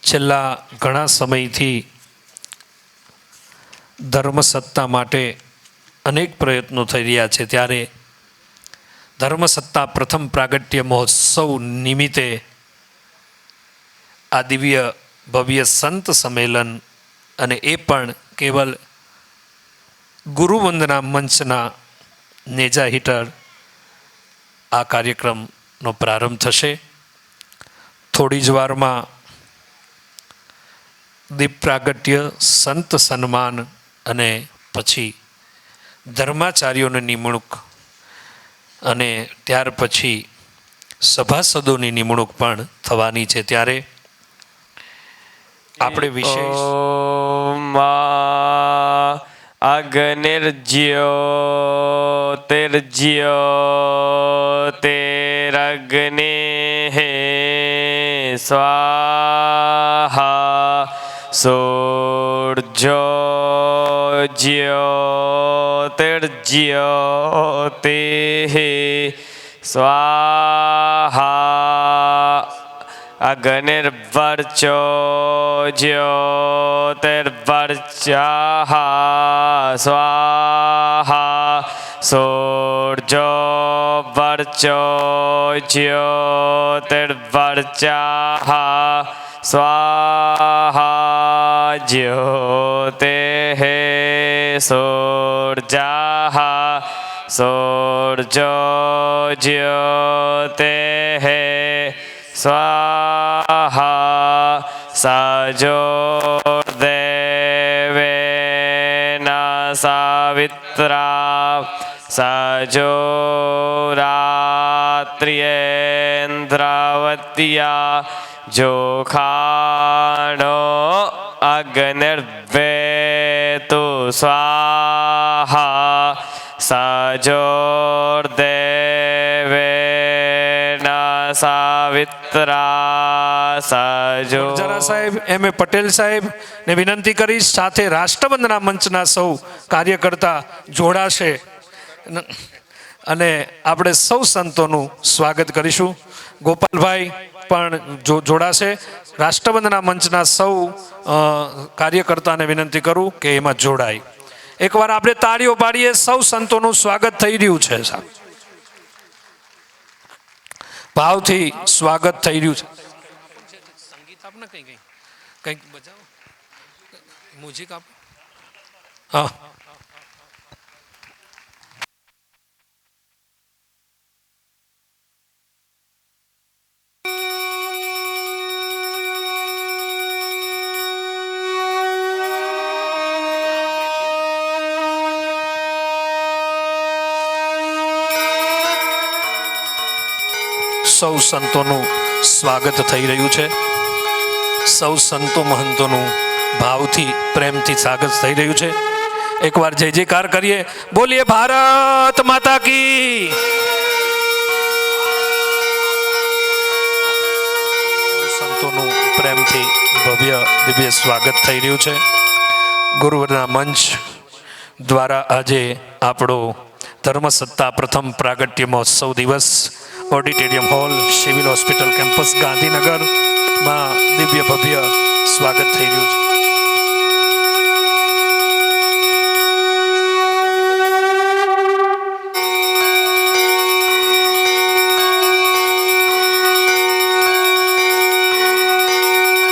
છેલ્લા ઘણા સમયથી ધર્મસત્તા માટે અનેક પ્રયત્નો થઈ રહ્યા છે, ત્યારે ધર્મસત્તા પ્રથમ પ્રાગટ્ય મહોત્સવ નિમિત્તે આ દિવ્ય ભવ્ય સંત સંમેલન, અને એ પણ કેવલ ગુરુવંદના મંચના નેજા હેઠળ આ કાર્યક્રમનો પ્રારંભ થશે. થોડી જ વારમાં દીપ પ્રાગટ્ય, સંત સન્માન અને પછી ધર્માચાર્યોની નિમણૂક, અને ત્યાર પછી સભાસદોની નિમણૂક પણ થવાની છે. ત્યારે આપણે વિશેષ અગ્નિર્જ્યોતિર્જ્યોતિરગ્નિ સ્વાહા સૂર્જો જ્યોતિર્જ્યોતિઃ સ્વાહા અગ્નિર્વર્ચો જ્યોતિર્વર્ચઃ સ્વાહા સૂર્જો વર્ચો જ્યોતિર્વર્ચઃ સ્વાહા જ્યોતિઃ સૂર્જઃ સૂર્જો જ્યોતિઃ સ્વાહા સજોર્દેવેન સાવિત્રા સજોરાત્ર્યેન્દ્રાવત્યા જોખાણો અગ્નિર્વેતુ સ્વાહા સજોર્દેવેન સાવિત્રા સજો. જરા સાહેબ, એમ એ પટેલ સાહેબ ને વિનંતી કરીશ, સાથે રાષ્ટ્રવંદના મંચના સૌ કાર્યકર્તા જોડાશે અને આપણે સૌ સંતોનું સ્વાગત કરીશું. ગોપાલભાઈ પણ જોડાશે. રાષ્ટ્રવંદના મંચના સૌ કાર્યકર્તાને વિનંતી કરું કે એમાં જોડાય. એકવાર આપણે તાળીઓ પાડીએ, સૌ સંતોનું સ્વાગત થઈ રહ્યું છે. સાહેબ, ભાવથી સ્વાગત થઈ રહ્યું છે. સંગીત આપને કંઈક બજાવો, મ્યુઝિક આપ. હા, સૌ સંતોનું સ્વાગત થઈ રહ્યું છે. સૌ સંતો મહંતોનું ભાવથી પ્રેમથી સ્વાગત થઈ રહ્યું છે. એકવાર જય જયકાર કરીએ. બોલીએ ભારત માતા કી. સંતોનું પ્રેમથી ભવ્ય દિવ્ય સ્વાગત થઈ રહ્યું છે. ગુરુવરના મંચ દ્વારા આજે આપણો ધર્મસત્તા પ્રથમ પ્રાગટ્ય મહોત્સવ દિવસ auditorium hall civil hospital campus ગાંધીનગરમાં દિવ્ય ભવ્ય સ્વાગત થઈ રહ્યું છે.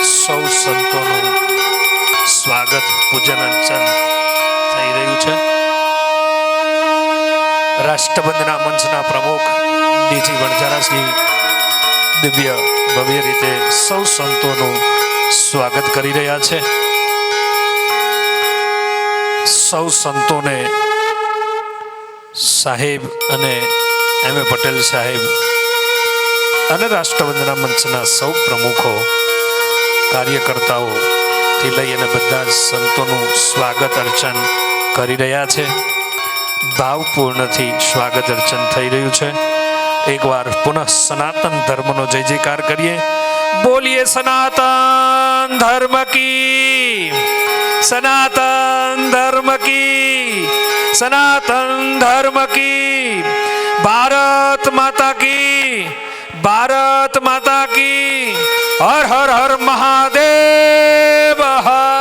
સૌ સંતોનું સ્વાગત પૂજન અર્ચન થઈ રહ્યું છે. રાષ્ટ્રબંધના મંચના પ્રમુખ ડીજી વણઝારાશ્રી દિવ્ય ભવ્ય રીતે સૌ સંતોનું સ્વાગત કરી રહ્યા છે. સૌ સંતોને સાહેબ અને એમ.એ. પટેલ સાહેબ અને રાષ્ટ્રબંધના મંચના સૌ પ્રમુખો કાર્યકર્તાઓથી લઈ અને બધા જ સંતોનું સ્વાગત અર્ચન કરી રહ્યા છે. ભાવપૂર્ણથી સ્વાગત અર્ચન થઈ રહ્યું છે. એકવાર પુનઃ સનાતન ધર્મનો જય જયકાર કરીએ. બોલીએ સનાતન ધર્મ કી, સનાતન ધર્મ કી, સનાતન ધર્મ કી. ભારત માતા કી, ભારત માતા કી. હર હર હર મહાદેવ હર.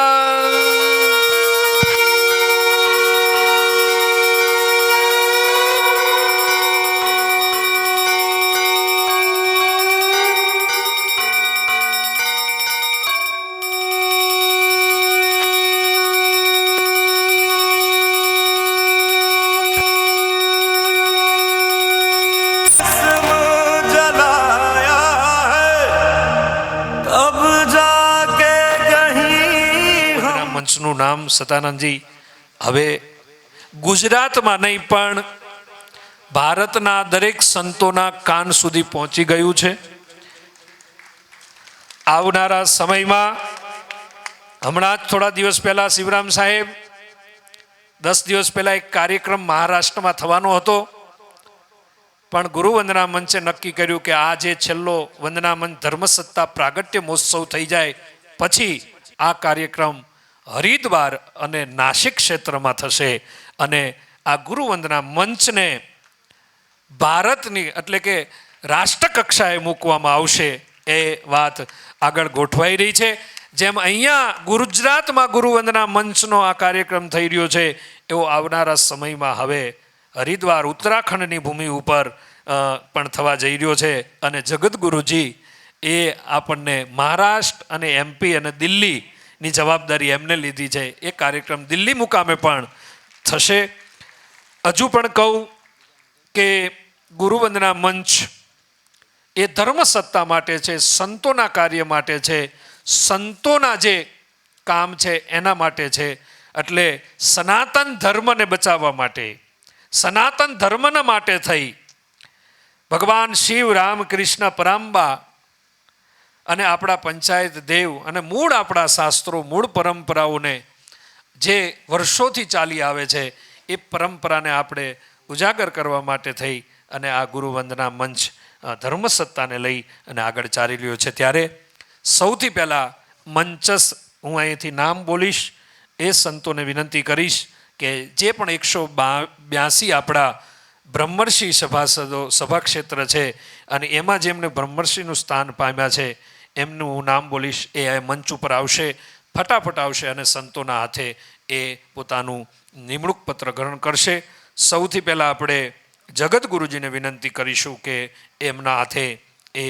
મંચનું નામ સતાનંદજી હવે ગુજરાતમાં નહીં પણ ભારતના દરેક સંતોના કાન સુધી પહોંચી ગયું છે. આવનારા સમયમાં હમણાં જ થોડા દિવસ પહેલા શિવરામ સાહેબ 10 દિવસ પહેલા એક કાર્યક્રમ મહારાષ્ટ્રમાં થવાનો હતો, પણ ગુરુ વંદના મંચે નક્કી કર્યું કે આ જે છેલ્લો વંદના મંચ ધર્મસત્તા પ્રાગટ્ય મહોત્સવ થઈ જાય પછી આ કાર્યક્રમ હરિદ્વાર અને નાસિક ક્ષેત્રમાં થશે અને આ ગુરુ વંદના મંચને ભારતની એટલે કે રાષ્ટ્ર કક્ષાએ મૂકવામાં આવશે. એ વાત આગળ ગોઠવાઈ રહી છે. જેમ અહીંયા ગુજરાતમાં ગુરુ વંદના મંચનો આ કાર્યક્રમ થઈ રહ્યો છે એવો આવનારા સમયમાં હવે હરિદ્વાર ઉત્તરાખંડની ભૂમિ ઉપર પણ થવા જઈ રહ્યો છે. અને જગતગુરુજી એ આપણને મહારાષ્ટ્ર અને MP અને દિલ્હીની જવાબદારી એમને લીધી છે. એ કાર્યક્રમ દિલ્હી મુકામે પણ થશે. હજુ પણ કહું કે ગુરુવંદના મંચ એ ધર્મસત્તા માટે છે, સંતોના કાર્ય માટે છે, સંતોના જે કામ છે એના માટે છે. એટલે સનાતન ધર્મને બચાવવા માટે, સનાતન ધર્મના માટે થઈ ભગવાન શિવ, રામ, કૃષ્ણ, પરાંબા અને આપણા પંચાયત દેવ અને મૂળ આપણા શાસ્ત્રો, મૂળ પરંપરાઓને જે વર્ષોથી ચાલી આવે છે એ પરંપરાને આપણે ઉજાગર કરવા માટે થઈ અને આ ગુરુવંદના મંચ ધર્મસત્તાને લઈ અને આગળ ચાલી રહ્યો છે. ત્યારે સૌથી પહેલાં મંચસ હું અહીંથી નામ બોલીશ, એ સંતોને વિનંતી કરીશ કે જે પણ 182 આપણા બ્રહ્મર્ષિ સભાસદો સભાક્ષેત્ર છે અને એમાં જેમને બ્રહ્મર્ષિનું સ્થાન પામ્યા છે એમનું હું નામ બોલીશ. એ મંચ ઉપર આવશે, ફટાફટ આવશે અને સંતોના હાથે એ પોતાનું નિમણૂક પત્ર ગ્રહણ કરશે. સૌથી પહેલાં આપણે જગતગુરુજીને વિનંતી કરીશું કે એમના હાથે એ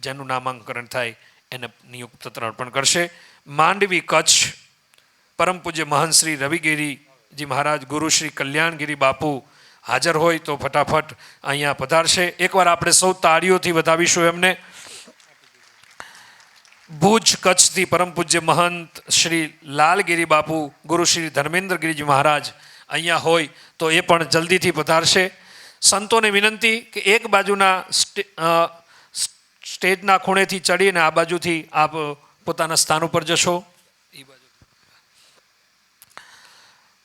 જેનું નામાંકન થાય એને નિયુક્ત પત્ર અર્પણ કરશે. માંડવી કચ્છ પરમ પૂજ્ય મહંત શ્રી રવિગીરીજી મહારાજ, ગુરુ શ્રી કલ્યાણગીરી બાપુ હાજર હોય તો ફટાફટ અહીંયા પધારશે. એકવાર આપણે સૌ તાળીઓથી વધાવીશું એમને. ભુજ કચ્છથી પરમ પૂજ્ય મહંત શ્રી લાલગીરી બાપુ, ગુરુ શ્રી ધર્મેન્દ્રગીરીજી મહારાજ અહીંયા હોય તો એ પણ જલ્દીથી પધારશે. સંતોને વિનંતી કે એક બાજુના સ્ટેજના ખૂણેથી ચડીને આ બાજુથી આપ પોતાના સ્થાન ઉપર જશો.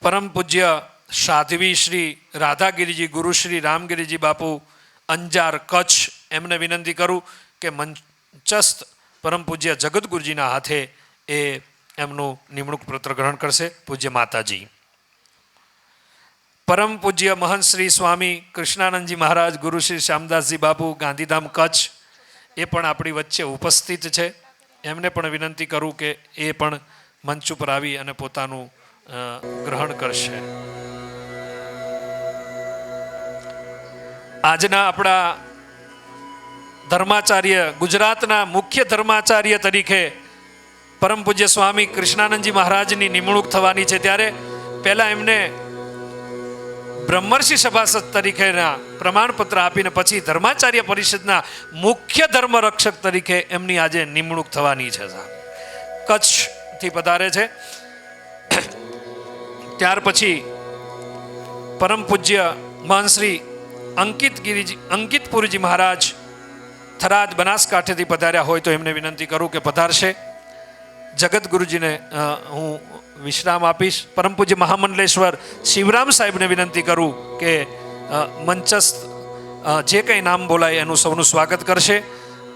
પરમ પૂજ્ય સાધ્વી શ્રી રાધાગીરીજી ગુરુ શ્રી રામગીરીજી બાપુ અંજાર કચ્છ, એમને વિનંતી કરું કે મંચસ્થ પરમ પૂજ્ય જગતગુરુજીના હાથે એ એમનું નિમણૂક પત્ર ગ્રહણ કરશે. પૂજ્ય માતાજી. પરમ પૂજ્ય મહંત શ્રી સ્વામી કૃષ્ણાનંદજી મહારાજ ગુરુ શ્રી શ્યામદાસજી બાપુ ગાંધીધામ કચ્છ, એ પણ આપણી વચ્ચે ઉપસ્થિત છે. એમને પણ વિનંતી કરું કે એ પણ મંચ ઉપર આવી અને પોતાનું ગ્રહણ કરશે. આજના આપણા ધર્માચાર્ય, ગુજરાતના મુખ્ય ધર્માચાર્ય તરીકે પરમ પૂજ્ય સ્વામી કૃષ્ણાનંદજી મહારાજની નિમણૂક થવાની છે, ત્યારે પહેલા એમને બ્રહ્મર્ષિ સભાસદ તરીકેના પ્રમાણપત્ર આપીને પછી ધર્માચાર્ય પરિષદના મુખ્ય ધર્મ રક્ષક તરીકે એમની આજે નિમણૂક થવાની છે. કચ્છથી પધારે છે. ત્યાર પછી પરમ પૂજ્ય મહંશ્રી અંકિતપુરીજી મહારાજ થરાદ બનાસકાંઠેથી પધાર્યા હોય તો એમને વિનંતી કરું કે પધારશે. જગતગુરુજીને હું વિશ્રામ આપીશ. પરમ પૂજ્ય મહામંડલેશ્વર શિવરામ સાહેબને વિનંતી કરું કે મંચસ્થ જે કંઈ નામ બોલાય એનું સૌનું સ્વાગત કરશે.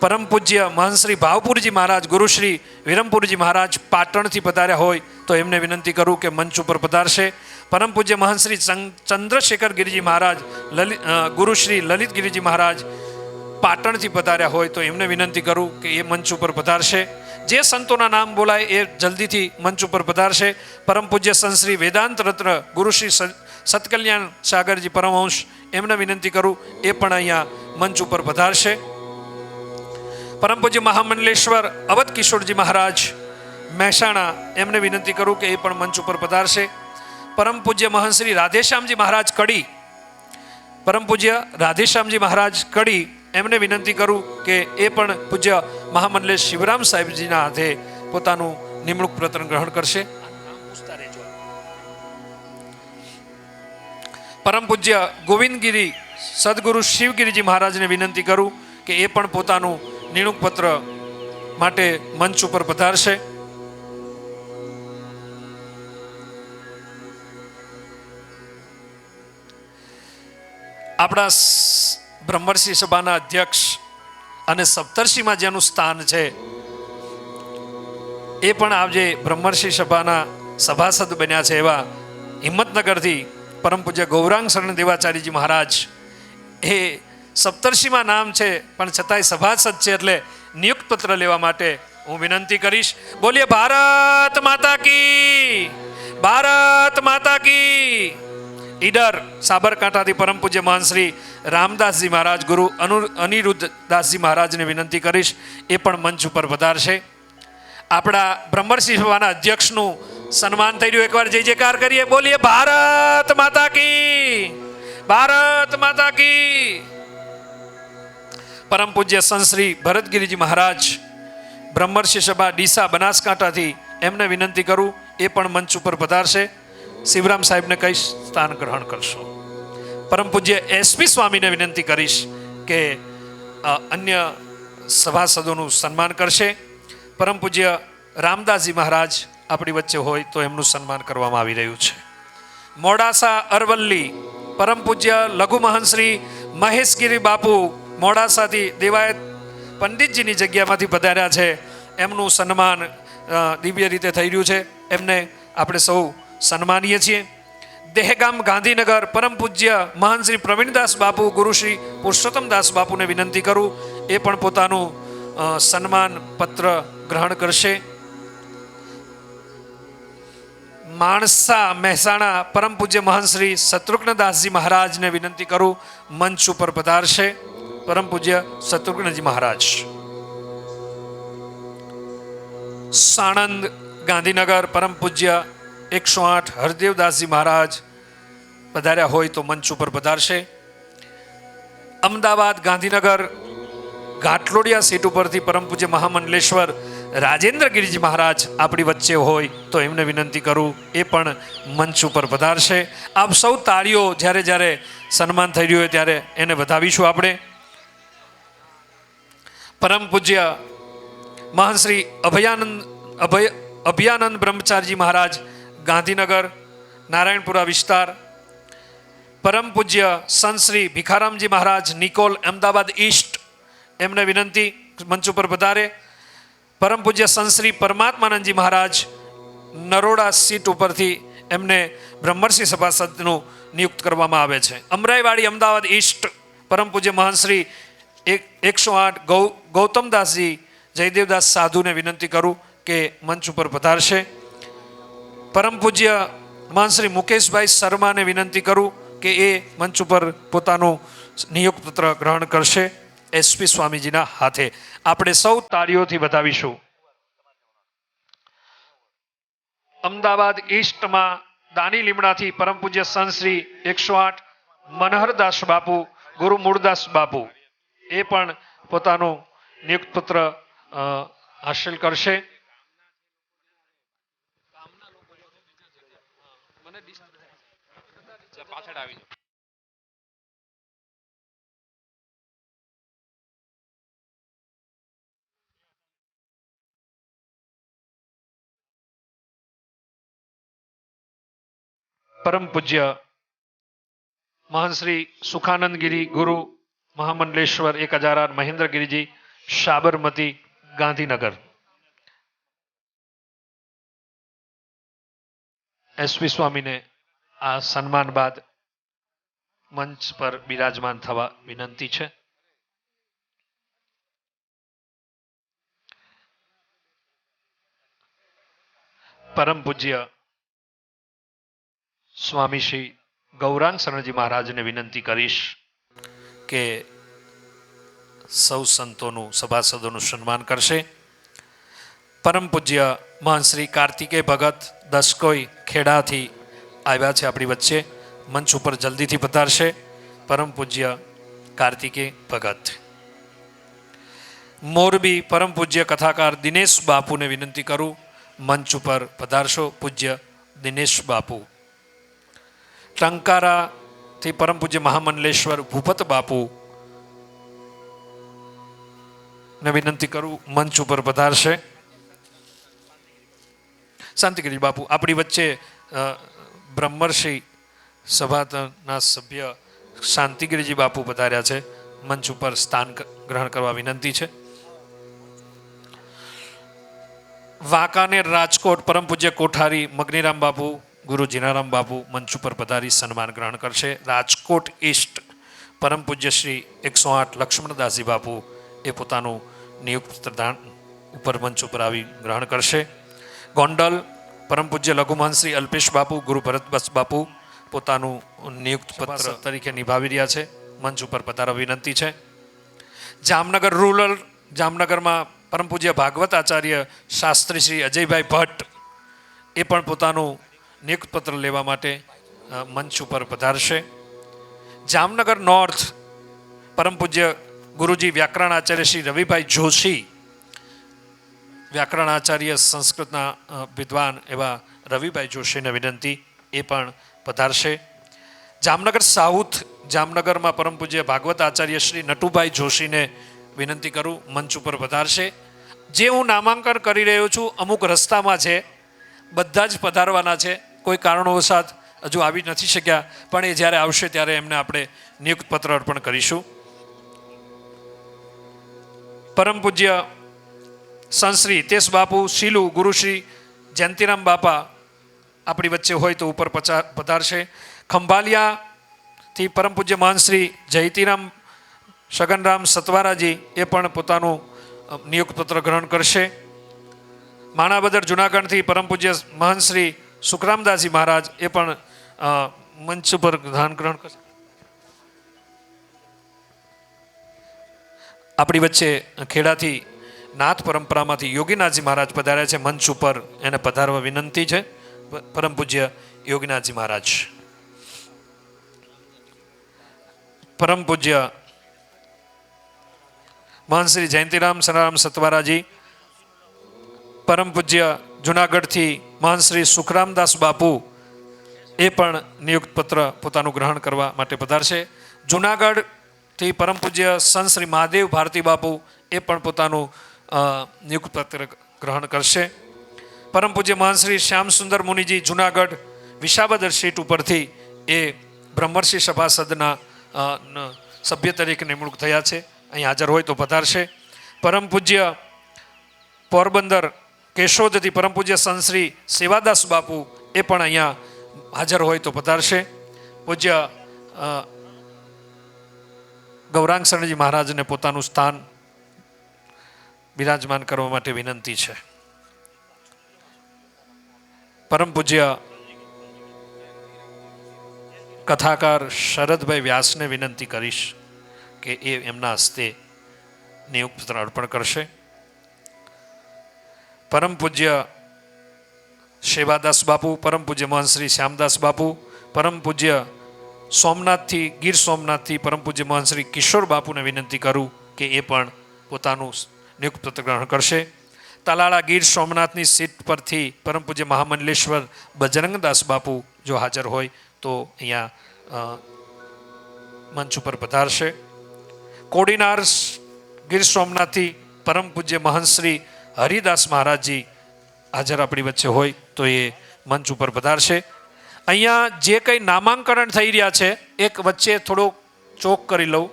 પરમ પૂજ્ય મહંશ્રી ભાવપુરજી મહારાજ ગુરુશ્રી વિરમપુરજી મહારાજ પાટણથી પધાર્યા હોય તો એમને વિનંતી કરું કે મંચ ઉપર પધારશે. પરમ પૂજ્ય મહંશ્રી ચંદ્રશેખર ગિરિજી મહારાજ ગુરુશ્રી લલિત ગિરિજી મહારાજ પાટણથી પધાર્યા હોય તો એમને વિનંતી કરું કે એ મંચ ઉપર પધારશે. જે સંતોના નામ બોલાય એ જલ્દીથી મંચ ઉપર પધારશે. પરમ પૂજ્ય સંશ્રી વેદાંત રત્ન ગુરુશ્રી સતકલ્યાણ સાગરજી પરમહંસ, એમને વિનંતી કરું એ પણ અહીંયા મંચ ઉપર પધારશે. પરમ પૂજ્ય મહામંડલેશ્વર અવધ કિશોરજી મહારાજ મહેસાણા, એમને વિનંતી કરું કે એ પણ મંચ ઉપર પધારશે. પરમ પૂજ્ય મહંશ્રી રાધેશ્યામજી મહારાજ કડી, પરમ પૂજ્ય રાધેશ્યામજી મહારાજ કડી, એમને વિનંતી કરું કે એ પણ પૂજ્ય મહામંડલેશ શિવરામ સાહેબજીના હાથે પોતાનું નિમણૂક પત્ર ગ્રહણ કરશે. પરમ પૂજ્ય ગોવિંદગીરી સદગુરુ શિવગીરીજી મહારાજને વિનંતી કરું કે એ પણ પોતાનું નિમણૂક પત્ર માટે મંચ ઉપર પધારશે. આપણા બ્રહ્મર્ષિ સભાના અધ્યક્ષ અને સપ્તર્ષિમાં જેનું સ્થાન છે એ પણ આજે બ્રહ્મર્ષિ સભાના સભાસદ બન્યા છે એવા હિંમતનગરથી પરમ પૂજ્ય ગૌરાંગ શરણ દેવાચાર્યજી મહારાજ, એ સપ્તર્ષિમાં નામ છે પણ છતાંય સભાસદ છે એટલે નિયુક્ત પત્ર લેવા માટે હું વિનંતી કરીશ. બોલીએ ભારત માતા કી, ભારત માતા કી. ઈડર સાબરકાંઠાથી પરમ પૂજ્ય મહંશ્રી રામદાસજી મહારાજ ગુરુ અનિરુદ્ધદાસજી મહારાજને વિનંતી કરીશ એ પણ મંચ ઉપર પધારશે. આપણા બ્રહ્મર્ષિ સભાના અધ્યક્ષનું સન્માન થઈ રહ્યું, એકવાર જય જયકાર કરીએ. બોલીએ ભારત માતા કી, ભારત માતા કી. પરમ પૂજ્ય સંશ્રી ભરતગીરીજી મહારાજ બ્રહ્મર્ષિ સભા ડીસા બનાસકાંઠાથી, એમને વિનંતી કરું એ પણ મંચ ઉપર પધારશે. શિવરામ સાહેબને કઈ સ્થાન ગ્રહણ કરશો. પરમ પૂજ્ય એસપી સ્વામીને વિનંતી કરીશ કે અન્ય સભાસદોનું સન્માન કરશે. પરમ પૂજ્ય રામદાસજી મહારાજ આપણી વચ્ચે હોય તો એમનું સન્માન કરવામાં આવી રહ્યું છે. મોડાસા અરવલ્લી પરમ પૂજ્ય લઘુ મહંશ્રી મહેશગીરી બાપુ મોડાસાથી દેવાયત પંડિતજીની જગ્યામાંથી પધાર્યા છે, એમનું સન્માન દિવ્ય રીતે થઈ રહ્યું છે. એમને આપણે સૌ સન્માનીય છીએ. દહેગામ ગાંધીનગર પરમ પૂજ્ય મહાનશ્રી પ્રવીણદાસ બાપુ ગુરુશ્રી પુરુષોત્તમદાસ બાપુને વિનંતી કરું એ પણ પોતાનું સન્માન પત્ર ગ્રહણ કરશે. માણસા મહેસાણા પરમ પૂજ્ય મહાનશ્રી શત્રુઘ્નદાસજી મહારાજને વિનંતી કરું મંચ ઉપર પધારશે. પરમ પૂજ્ય શત્રુઘ્નજી મહારાજ. સાણંદ ગાંધીનગર પરમ પૂજ્ય 108 હરદેવદાસજી મહારાજ પધાર્યા હોય તો મંચ ઉપર પધારશે. અમદાવાદ ગાંધીનગર ઘાટલોડિયા સીટ ઉપરથી પરમ પૂજ્ય મહામંડલેશ્વર રાજેન્દ્રગીરીજી મહારાજ આપણી વચ્ચે હોય તો એમને વિનંતી કરું એ પણ મંચ ઉપર પધારશે. આપ સૌ તાળીઓ જ્યારે જ્યારે સન્માન થઈ રહ્યું હોય ત્યારે એને વધાવીશું આપણે. પરમ પૂજ્ય મહાશ્રી અભયાનંદ બ્રહ્મચારીજી મહારાજ ગાંધીનગર નારાયણપુરા વિસ્તાર, પરમ પૂજ્ય સંત શ્રી ભીખારામજી મહારાજ નિકોલ અમદાવાદ ઈસ્ટ, એમને વિનંતી મંચ ઉપર પધારે. પરમ પૂજ્ય સંત શ્રી પરમાત્માનંદજી મહારાજ નરોડા સીટ ઉપરથી એમને બ્રહ્મર્ષિ સભાસદનું નિયુક્ત કરવામાં આવે છે. અમરાઈવાડી અમદાવાદ ઈસ્ટ પરમ પૂજ્ય મહાશ્રી 108 ગૌતમદાસજી જયદેવદાસ સાધુને વિનંતી કરું કે મંચ ઉપર પધારશે. પરમ પૂજ્ય મહાશ્રી મુકેશભાઈ શર્માને વિનંતી કરું કે એ મંચ ઉપર પોતાનું નિયુક્ત પત્ર ગ્રહણ કરશે એસપી સ્વામીજીના હાથે. આપણે સૌ તાળીઓથી વધાવીશું. અમદાવાદ ઈસ્ટમાં દાની લીમડાથી પરમ પૂજ્ય સંત શ્રી 108 મનહરદાસ બાપુ, ગુરુ મૂળદાસ બાપુ, એ પણ પોતાનું નિયુક્ત પત્ર હાંસલ કરશે. પરમ પૂજ્ય મહાશ્રી સુખાનંદગીરી ગુરુ મહામંડલેશ્વર 1008 મહેન્દ્રગીરીજી સાબરમતી ગાંધીનગર. એસપી સ્વામીને આ સન્માન બાદ મંચ પર બિરાજમાન થવા વિનંતી છે. પરમ પૂજ્ય સ્વામી શ્રી ગૌરાંગ શરણજી મહારાજને વિનંતી કરીશ કે સૌ સંતોનું સભાસદોનું સન્માન કરશે. પરમ પૂજ્ય મહાશ્રી કાર્તિકેય ભગત દસકોઈ ખેડાથી આવ્યા છે આપણી વચ્ચે, મંચ ઉપર જલ્દીથી પધારશે. પરમ પૂજ્ય કાર્તિકેય ભગત. મોરબી પરમ પૂજ્ય કથાકાર દિનેશ બાપુને વિનંતી કરું મંચ ઉપર પધારશો. પૂજ્ય દિનેશ બાપુ. ટંકારાથી પરમ પૂજ્ય મહામંડલેશ્વર ભૂપત બાપુ ને વિનંતી કરું મંચ ઉપર પધારશે. શાંતિગીરી બાપુ આપણી વચ્ચે બ્રહ્મર્ષિ સભાના સભ્ય શાંતિગીરીજી બાપુ પધાર્યા છે, મંચ ઉપર સ્થાન ગ્રહણ કરવા વિનંતી છે. વાંકાનેર રાજકોટ પરમ પૂજ્ય કોઠારી મગનીરામ બાપુ, ગુરુ જીનારામ બાપુ મંચ ઉપર પધારી સન્માન ગ્રહણ કરશે. રાજકોટ ઈસ્ટ પરમ પૂજ્ય શ્રી 108 લક્ષ્મણદાસજી બાપુ એ પોતાનું નિયુક્ત પ્રધાન ઉપર મંચ ઉપર આવી ગ્રહણ કરશે. ગોંડલ પરમ પૂજ્ય લઘુમહંત શ્રી અલ્પેશ બાપુ, ગુરુ ભરતબસ બાપુ પોતાનું નિયુક્ત પત્ર તરીકે નિભાવી રહ્યા છે, મંચ ઉપર પધારવા વિનંતી છે. જામનગર રૂરલ, જામનગરમાં પરમ પૂજ્ય ભાગવત આચાર્ય શાસ્ત્રી શ્રી અજયભાઈ ભટ્ટ એ પણ પોતાનું નિયુક્ત પત્ર લેવા માટે મંચ ઉપર પધારશે. જામનગર નોર્થ પરમ પૂજ્ય ગુરુજી વ્યાકરણ આચાર્ય શ્રી રવિભાઈ જોશી, વ્યાકરણ આચાર્ય સંસ્કૃતના વિદ્વાન એવા રવિભાઈ જોશીને વિનંતી, એ પણ પધારશે. જામનગર સાઉથ, જામનગરમાં પરમ પૂજ્ય ભાગવત આચાર્ય શ્રી નટુભાઈ જોશીને વિનંતી કરું મંચ ઉપર પધારશે. જે હું નામાંકન કરી રહ્યો છું અમુક રસ્તામાં છે, બધા જ પધારવાના છે, કોઈ કારણોવશાત હજુ આવી નથી શક્યા, પણ એ જ્યારે આવશે ત્યારે એમને આપણે નિયુક્ત પત્ર અર્પણ કરીશું. પરમ પૂજ્ય સંશ્રી હિતેશ બાપુ શીલુ, ગુરુશ્રી જયંતિરામ બાપા આપણી વચ્ચે હોય તો ઉપર પધારશે. ખંભાલિયાથી પરમ પૂજ્ય મહાનશ્રી જયતીરામ સગનરામ સતવારાજી એ પણ પોતાનું નિયુક્ત પત્ર ગ્રહણ કરશે. માણાબદર જુનાગઢથી પરમ પૂજ્ય મહાનશ્રી સુખરામદાસજી મહારાજ એ પણ મંચ પર ધ્યાન ગ્રહણ કરશે. આપણી વચ્ચે ખેડાથી નાથ પરંપરામાંથી યોગીનાથજી મહારાજ પધાર્યા છે, મંચ ઉપર એને પધારવા વિનંતી છે. પરમ પૂજ્ય યોગીનાથજી મહારાજ. પરમ પૂજ્ય મહાનશ્રી જયંતિરામ સનારામ સતવારાજી, પરમ પૂજ્ય જુનાગઢથી મહાનશ્રી સુખરામદાસ બાપુ એ પણ નિયુક્ત પત્ર પોતાનું ગ્રહણ કરવા માટે પધારશે. જુનાગઢથી પરમ પૂજ્ય સંત શ્રી મહાદેવ ભારતી બાપુ એ પણ પોતાનું નિયુક્ત પત્ર ગ્રહણ કરશે. પરમ પૂજ્ય મહંત શ્રી શ્યામ સુંદર મુનિજી જુનાગઢ વિસાવદર સીટ ઉપરથી એ બ્રહ્મર્ષિ સભાસદના સભ્ય તરીકે નિમણૂક થયા છે. અહીં હાજર હોય તો પધારશે. પરમ પૂજ્ય પોરબંદર કેશોદથી પરમ પૂજ્ય સંશ્રી સેવાદાસ બાપુ એ પણ અહીંયા હાજર હોય તો પધારશે. પૂજ્ય ગૌરાંગ શરણજી મહારાજને પોતાનું સ્થાન બિરાજમાન કરવા માટે વિનંતી છે. પરમ પૂજ્ય કથાકાર શરદભાઈ વ્યાસને વિનંતી કરીશ કે એ એમના હસ્તે નિયુક્ત પત્ર અર્પણ કરશે. પરમ પૂજ્ય સેવાદાસ બાપુ, પરમ પૂજ્ય મહંત શ્રી શ્યામદાસ બાપુ, પરમ પૂજ્ય સોમનાથથી ગીર સોમનાથથી પરમ પૂજ્ય મહંત શ્રી કિશોર બાપુને વિનંતી કરું કે એ પણ પોતાનું નિયુક્ત પત્ર ગ્રહણ કરશે. તાલાળા ગીર સોમનાથની સીટ પરથી પરમ પૂજ્ય મહામંડલેશ્વર બજરંગદાસ બાપુ જો હાજર હોય તો અહીંયા મંચ ઉપર પધારશે. કોડીનાર ગીર સોમનાથથી પરમ પૂજ્ય મહંત શ્રી હરિદાસ મહારાજજી હાજર આપણી વચ્ચે હોય તો એ મંચ ઉપર પધારશે. અહીંયા જે કંઈ નામાંકન થઈ રહ્યા છે એક વચ્ચે થોડો ચોક કરી લઉં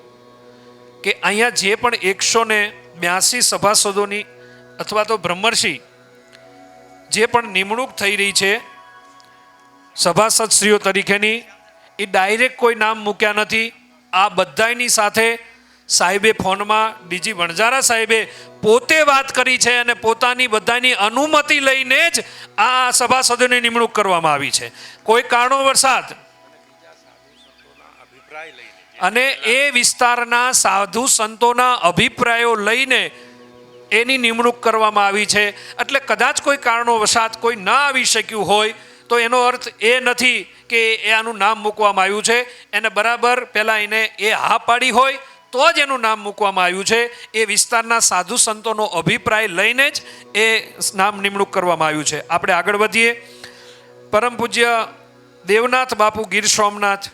કે અહીંયા જે પણ 182 સભાસદોની અથવા તો બ્રહ્મર્ષિ જે પણ નિમણૂક થઈ રહી છે સભાસદશ્રીઓ તરીકેની, એ ડાયરેક્ટ કોઈ નામ મૂક્યા નથી. આ બધાની સાથે સાહેબે ફોનમાં ડીજી વણજારા સાહેબે પોતે વાત કરી છે અને પોતાની બધાની અનુમતિ લઈને જ આ સભાસદોની નિમણૂક કરવામાં આવી છે. કોઈ કારણોવશાત અને એ વિસ્તારના સાધુ સંતોના અભિપ્રાયો લઈને એની નિમણૂક કરવામાં આવી છે. એટલે કદાચ કોઈ કારણોવશાત કોઈ ન આવી શક્યું હોય તો એનો અર્થ એ નથી કે એ આનું નામ મૂકવામાં આવ્યું છે. એને બરાબર પહેલાં એને એ હા પાડી હોય તો જ એનું નામ મૂકવામાં આવ્યું છે. એ વિસ્તારના સાધુ સંતોનો અભિપ્રાય લઈને જ એ નામ નિમણૂક કરવામાં આવ્યું છે. આપણે આગળ વધીએ. પરમ પૂજ્ય દેવનાથ બાપુ ગીર સોમનાથ,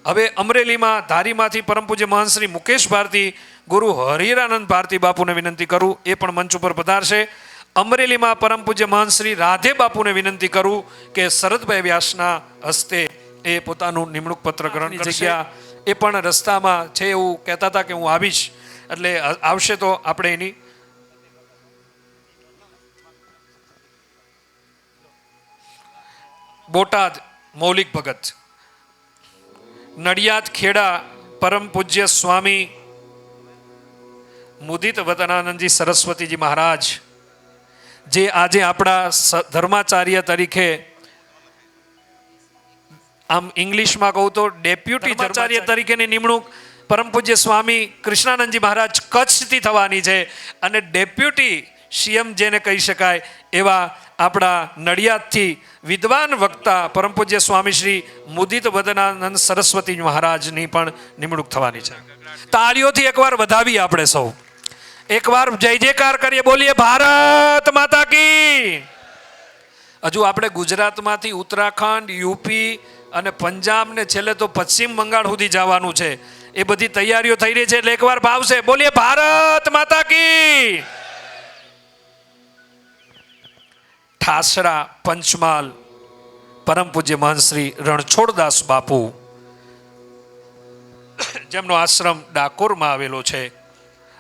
હવે અમરેલીમાં ધારીમાંથી પરમ પૂજ્ય મહંત શ્રી મુકેશ ભારતી, ગુરુ હરિરાનંદ ભારતી બાપુને વિનંતી કરું એ પણ મંચ ઉપર પધારશે. અમરેલીમાં પરમ પૂજ્ય મહંત શ્રી રાધે બાપુને વિનંતી કરું કે શરદભાઈ વ્યાસના હસ્તે એ પોતાનું નિમણૂક પત્ર ગ્રહણ કરશે. એ પણ રસ્તામાં છે એવું કહેતા હતા કે હું આવીશ, એટલે આવશે તો આપણે એની બોટાદ મૌલિક ભગત, નડિયાદ ખેડા પરમ પૂજ્ય સ્વામી મુદિત વતનાનંદજી સરસ્વતીજી મહારાજ જે આજે આપણા ધર્માચાર્ય તરીકે, આમ ઇંગ્લિશમાં કહું તો ડેપ્યુટી ધર્માચાર્ય તરીકેની નિમણૂક પરમ પૂજ્ય સ્વામી કૃષ્ણાનંદજી મહારાજ કચ્છથી થવાની છે અને ડેપ્યુટી સીએમ જેને કહી શકાય એવા આપણા નડિયાદથી વિદ્વાન વક્તા પરમ પૂજ્ય સ્વામી શ્રી મુદિત વદનાનંદ સરસ્વતી મહારાજની પણ નિમણૂક થવાની છે. તાળીઓથી એકવાર વધાવીએ આપણે સૌ, એકવાર જય જયકાર કરીએ, બોલીએ ભારત માતા કી. હજુ આપણે ગુજરાતમાંથી ઉત્તરાખંડ, યુપી અને પંજાબ ને છેલ્લે તો પશ્ચિમ બંગાળ સુધી જવાનું છે. એ બધી તૈયારીઓ થઈ રહી છે એટલે એકવાર ભાવશે, બોલીએ ભારત માતા કી. ઠાસરા પંચમહાલ પરમ પૂજ્ય મહંત શ્રી રણછોડદાસ બાપુ, જેમનો આશ્રમ ડાકોરમાં આવેલો છે,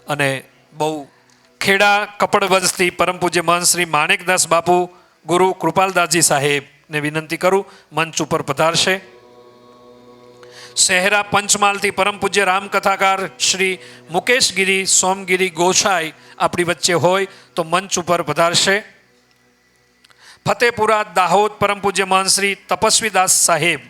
અને બહુ ખેડા કપડવંશથી પરમ પૂજ્ય મહંત શ્રી માણેકદાસ બાપુ, ગુરુ કૃપાલદાસજી સાહેબને વિનંતી કરું મંચ ઉપર પધારશે. શહેરા પંચમહાલથી પરમ પૂજ્ય રામકથાકાર શ્રી મુકેશગીરી સોમગીરી ગોસાઈ આપણી વચ્ચે હોય તો મંચ ઉપર પધારશે. ફતેપુરા દાહોદ પરમ પૂજ્ય મહંત શ્રી તપસ્વીદાસ સાહેબ,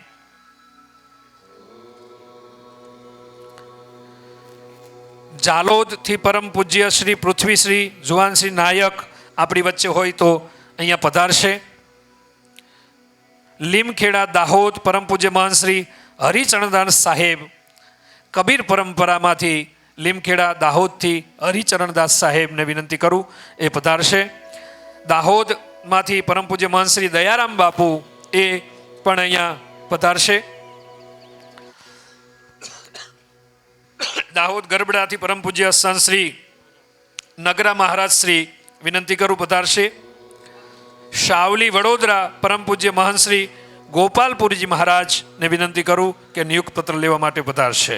જાલોદથી પરમ પૂજ્ય શ્રી પૃથ્વીશ્રી જુવાનશ્રી નાયક આપણી વચ્ચે હોય તો અહીંયા પધારશે. લીમખેડા દાહોદ પરમ પૂજ્ય મહંત શ્રી હરિચરણદાસ સાહેબ, કબીર પરંપરામાંથી લીમખેડા દાહોદથી હરિચરણદાસ સાહેબને વિનંતી કરું એ પધારશે. દાહોદમાંથી પરમ પૂજ્ય મહંત શ્રી દયારામ બાપુ એ પણ અહીંયા પધારશે. દાહોદ ગરબડાથી પરમ પૂજ્ય સંત શ્રી નગરા મહારાજ શ્રી વિનંતી કરું પધારશે. શાવલી વડોદરા પરમ પૂજ્ય મહંત શ્રી ગોપાલપુરીજી મહારાજને વિનંતી કરું કે નિયુક્ત પત્ર લેવા માટે પધારશે.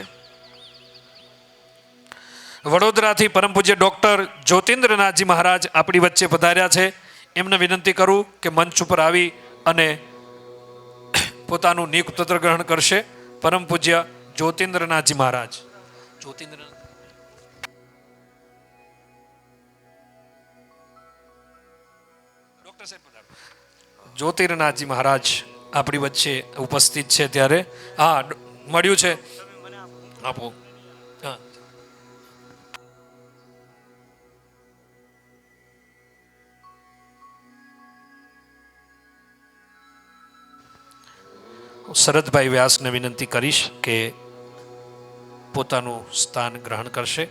વડોદરાથી પરમ પૂજ્ય ડૉક્ટર જ્યોતિન્દ્રનાથજી મહારાજ આપણી વચ્ચે પધાર્યા છે. એમને વિનંતી કરું કે મંચ ઉપર આવી અને પોતાનું નિયુક્ત પત્ર ગ્રહણ કરશે. પરમ પૂજ્ય જ્યોતિન્દ્રનાથજી મહારાજ. જ્યોતિર્નાથજી મહારાજ આપણી વચ્ચે ઉપસ્થિત છે. ત્યારે હા મળ્યું છે, આપો. હા, શરદભાઈ વ્યાસને વિનંતી કરીશ કે પોતાનું સ્થાન ગ્રહણ કરશે,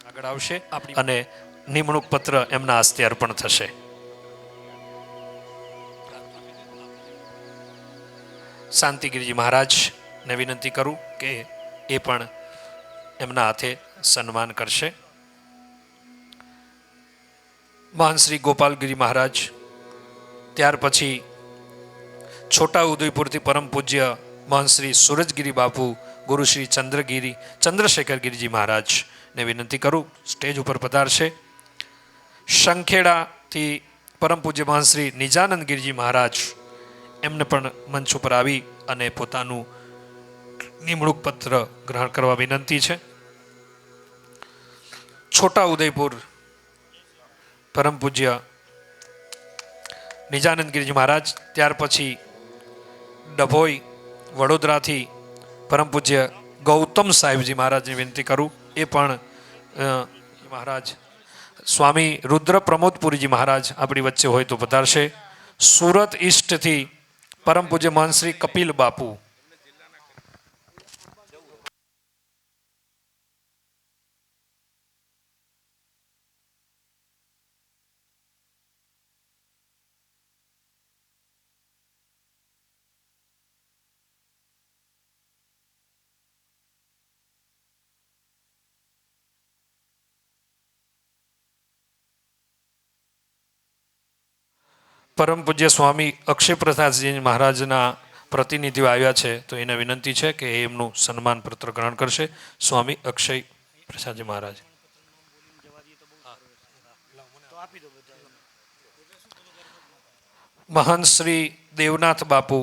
આગળ આવશે અને નિમણૂક પત્ર એમના હસ્તે અર્પણ થશે. શાંતિગીરીજી મહારાજને વિનંતી કરું કે એ પણ એમના હાથે સન્માન કરશે. મહાન શ્રી ગોપાલગીરી મહારાજ, ત્યાર પછી છોટા ઉદયપુરથી પરમ પૂજ્ય મહાન શ્રી સૂરજગીરી બાપુ, ગુરુ શ્રી ચંદ્રશેખરગીરીજી મહારાજને વિનંતી કરું સ્ટેજ ઉપર પધારશે. સંખેડાથી પરમ પૂજ્ય મહાન શ્રી નિજાનંદગીરીજી મહારાજ, એમને પણ મંચ ઉપર આવી અને પોતાનું નિમણૂક પત્ર ગ્રહણ કરવા વિનંતી છે. છોટા ઉદયપુર પરમ પૂજ્ય નિજાનંદગીરીજી મહારાજ, ત્યાર પછી ડભોઈ વડોદરાથી પરમ પૂજ્ય ગૌતમ સાહેબજી મહારાજની વિનંતી કરું. એ પણ મહારાજ સ્વામી રુદ્ર પ્રમોદપુરીજી મહારાજ આપણી વચ્ચે હોય તો પધારશે. સુરત ઈસ્ટથી પરમ પૂજ્ય મહંત શ્રી કપિલ બાપુ. પરમ પૂજ્ય સ્વામી અક્ષય પ્રસાદજી મહારાજના પ્રતિનિધિઓ આવ્યા છે, તો એને વિનંતી છે કે એમનું સન્માન પત્ર ગ્રહણ કરશે. સ્વામી અક્ષય પ્રસાદજી મહારાજ. મહાન શ્રી દેવનાથ બાપુ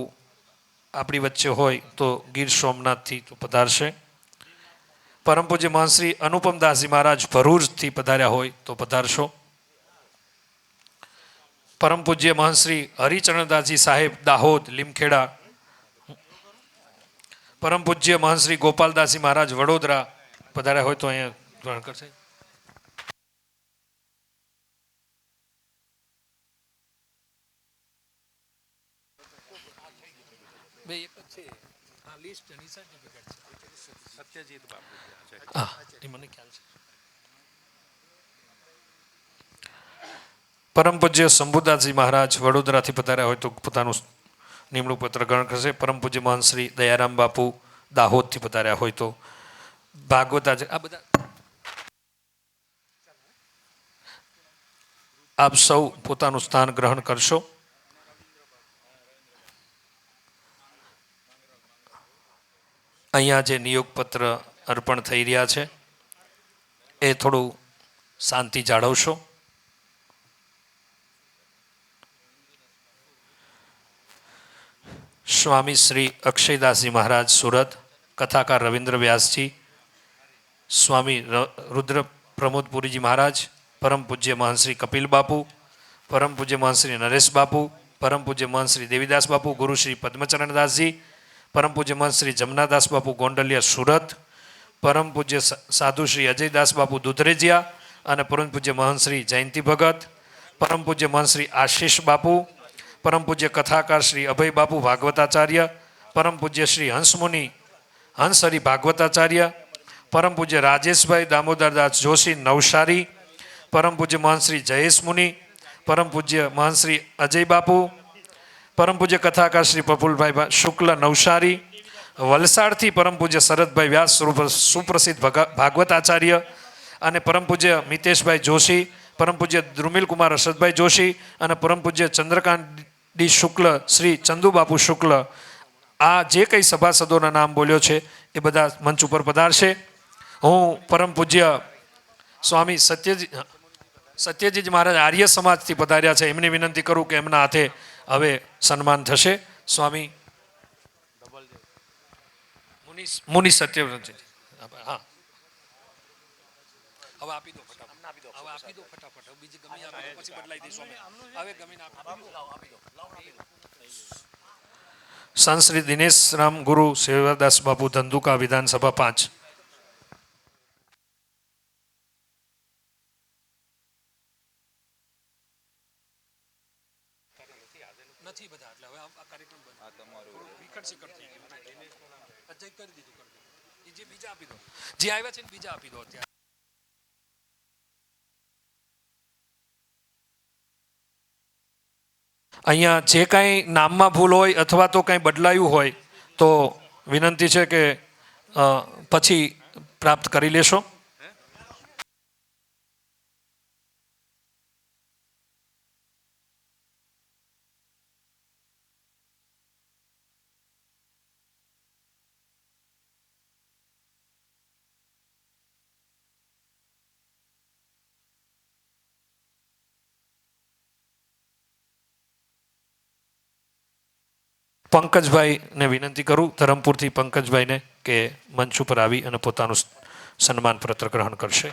આપણી વચ્ચે હોય તો ગીર સોમનાથથી તો પધારશે. પરમ પૂજ્ય મહાન શ્રી અનુપમદાસજી મહારાજ ભરૂચથી પધાર્યા હોય તો પધારશો. પરમ પૂજ્ય મહંત શ્રી હરિચરણદાસજી સાહેબ દાહોદ લીમખેડા. પરમ પૂજ્ય મહંત શ્રી ગોપાલદાસજી મહારાજ વડોદરા પધાર્યા હોય તો અહીંયા ગ્રહણ કરશે. મને ખ્યાલ છે. પરમ પૂજ્ય શંભુદાસજી મહારાજ વડોદરાથી પધાર્યા હોય તો પોતાનું નિમણૂક પત્ર ગ્રહણ કરશે. પરમ પૂજ્ય મહંત શ્રી દયારામ બાપુ દાહોદથી પધાર્યા હોય તો ભાગવતાજી. આ બધા આપ સૌ પોતાનું સ્થાન ગ્રહણ કરશો. અહીંયા જે નિયોગ પત્ર અર્પણ થઈ રહ્યા છે એ થોડું શાંતિ જાળવશો. સ્વામી શ્રી અક્ષયદાસજી મહારાજ સુરત, કથાકાર રવિન્દ્ર વ્યાસજી, સ્વામી રુદ્ર પ્રમોદપુરીજી મહારાજ, પરમ પૂજ્ય મહંત શ્રી કપિલ બાપુ, પરમ પૂજ્ય મહંત શ્રી નરેશ બાપુ, પરમ પૂજ્ય મહંત શ્રી દેવીદાસ બાપુ, ગુરુ શ્રી પદ્મચરણદાસજી, પરમ પૂજ્ય મહંત શ્રી જમનાદાસ બાપુ ગોંડલિયા સુરત, પરમ પૂજ્ય સાધુ શ્રી અજયદાસ બાપુ દુધરેજિયા અને પરમ પૂજ્ય મહંત શ્રી જયંતિ ભગત, પરમ પૂજ્ય મહંત શ્રી આશીષ બાપુ, પરમ પૂજ્ય કથાકાર શ્રી અભય બાપુ ભાગવતાચાર્ય, પરમ પૂજ્ય શ્રી હંસમુનિ હંસહરિ ભાગવતાચાર્ય, પરમ પૂજ્ય રાજેશભાઈ દામોદરદાસ જોશી નવસારી, પરમ પૂજ્ય મહંત શ્રી જયેશ મુનિ, પરમ પૂજ્ય મહંત શ્રી અજય બાપુ, પરમ પૂજ્ય કથાકાર શ્રી પ્રફુલભાઈ શુક્લ નવસારી, વલસાડથી પરમ પૂજ્ય શરદભાઈ વ્યાસ સુપ્રસિદ્ધ ભાગવત આચાર્ય અને પરમ પૂજ્ય મિતેશભાઈ જોશી, પરમ પૂજ્ય દ્રુમિલકુમાર હર્ષદભાઈ જોશી અને પરમ પૂજ્ય ચંદ્રકાંત ડી શુક્લ, શ્રી ચંદુબાપુ શુક્લ, આ જે કંઈ સભાસદોના નામ બોલ્યો છે એ બધા મંચ ઉપર પધારશે. હું પરમ પૂજ્ય સ્વામી સત્યજી મહારાજ આર્ય સમાજથી પધાર્યા છે, એમની વિનંતી કરું કે એમના હાથે હવે સન્માન થશે. સ્વામી મુનિ સત્યવ્રત, હા હવે આપી દો ફટાફટ, હવે આપી દો ફટાફટ, બીજી ગમી આપી દો, પછી બદલાઈ દઈશું અમે. હવે ગમીને આપી દો. સંત શ્રી દિનેશ રામ ગુરુ સેવાદાસ બાપુ ધંધુકા, વિધાનસભા 5. નથી બધા એટલે હવે આ કાર્યક્રમ વિકટ થઈ ગયો, અજય કરી દીધું. જે બીજા આપી દો, જે આવ્યા છે ને બીજા આપી દો. અત્યારે અહીંયા જે કાંઈ નામમાં ભૂલ હોય અથવા તો કાંઈ બદલાયું હોય તો વિનંતી છે કે પછી પ્રાપ્ત કરી લેશો. પંકજભાઈને વિનંતી કરું, ધરમપુરથી પંકજભાઈને, કે મંચ ઉપર આવી અને પોતાનું સન્માન પત્ર ગ્રહણ કરશે.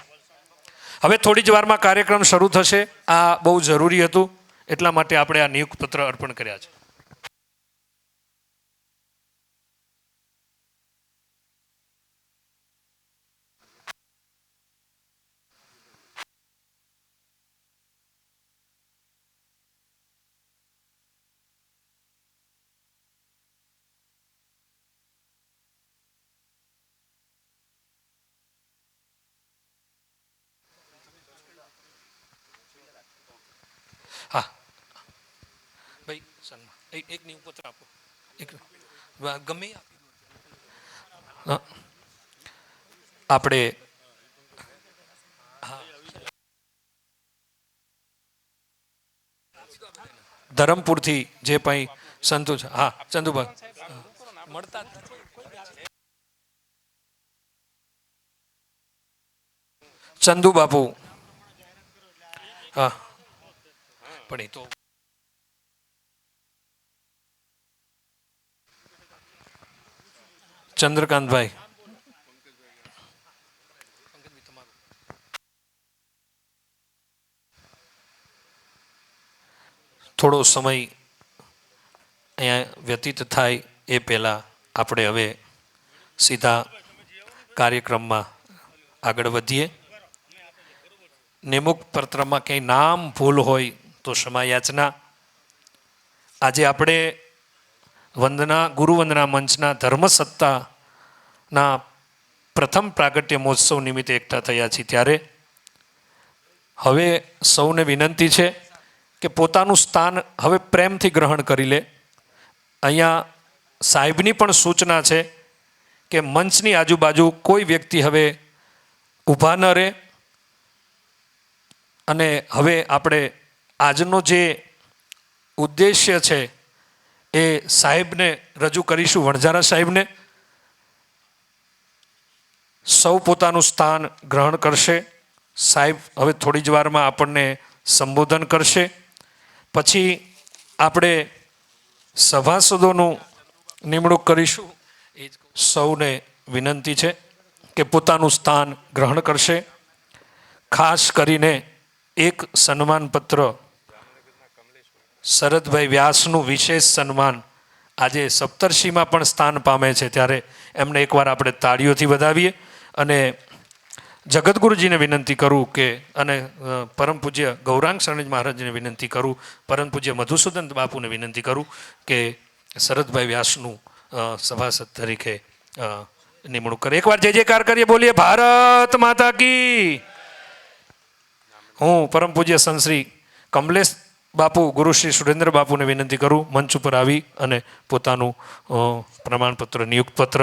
હવે થોડી જ વારમાં કાર્યક્રમ શરૂ થશે. આ બહુ જરૂરી હતું, એટલા માટે આપણે આ નિયુક્ત પત્ર અર્પણ કર્યા છે. હા ભાઈ, સન્માન એક નિયુક્ત પત્ર આપો, એક ગમે આપણે ધરમપુરથી જે કંઈ સંતો છે. હા ચંદુભાઈ મળતા ચંદુ બાપુ, હા પણ એ તો ચંદ્રકાંતભાઈ, થોડો સમય અહીંયા વ્યતીત થાય એ પહેલાં આપણે હવે સીધા કાર્યક્રમમાં આગળ વધીએ. નિમણૂક પત્રમાં કંઈ નામ ભૂલ હોય તો ક્ષમા યાચના. આજે આપણે ગુરુવંદના મંચના ધર્મસત્તાના પ્રથમ પ્રાગટ્ય મહોત્સવ નિમિત્તે એકઠા થયા છીએ, ત્યારે હવે સૌને વિનંતી છે કે પોતાનું સ્થાન હવે પ્રેમથી ગ્રહણ કરી લે. અહીંયા સાહેબની પણ સૂચના છે કે મંચની આજુબાજુ કોઈ વ્યક્તિ હવે ઊભા ન રહે. અને હવે આપણે આજનો જે ઉદ્દેશ્ય છે એ સાહેબને રજૂ કરીશું, વણઝારા સાહેબને. સૌ પોતાનું સ્થાન ગ્રહણ કરશે. સાહેબ હવે થોડી જ વારમાં આપણને સંબોધન કરશે. પછી આપણે સભાસદોનું નિમણૂક કરીશું. એ સૌને વિનંતી છે કે પોતાનું સ્થાન ગ્રહણ કરશે. ખાસ કરીને એક સન્માનપત્ર શરદભાઈ વ્યાસનું વિશેષ સન્માન આજે સપ્તર્ષિમાં પણ સ્થાન પામે છે, ત્યારે એમને એકવાર આપણે તાળીઓથી વધાવીએ. અને જગતગુરુજીને વિનંતી કરું કે, અને પરમ પૂજ્ય ગૌરાંગ શરણજી મહારાજને વિનંતી કરું, પરમ પૂજ્ય મધુસૂદન બાપુને વિનંતી કરું કે શરદભાઈ વ્યાસનું સભાસદ તરીકે નિમણૂક કરે. એકવાર જય જયકાર કરીએ, બોલીએ ભારત માતા કી. હું પરમ પૂજ્ય સંત શ્રી કમલેશ બાપુ ગુરુશ્રી સુરેન્દ્ર બાપુને વિનંતી કરું મંચ ઉપર આવી અને પોતાનું પ્રમાણપત્ર નિયુક્ત પત્ર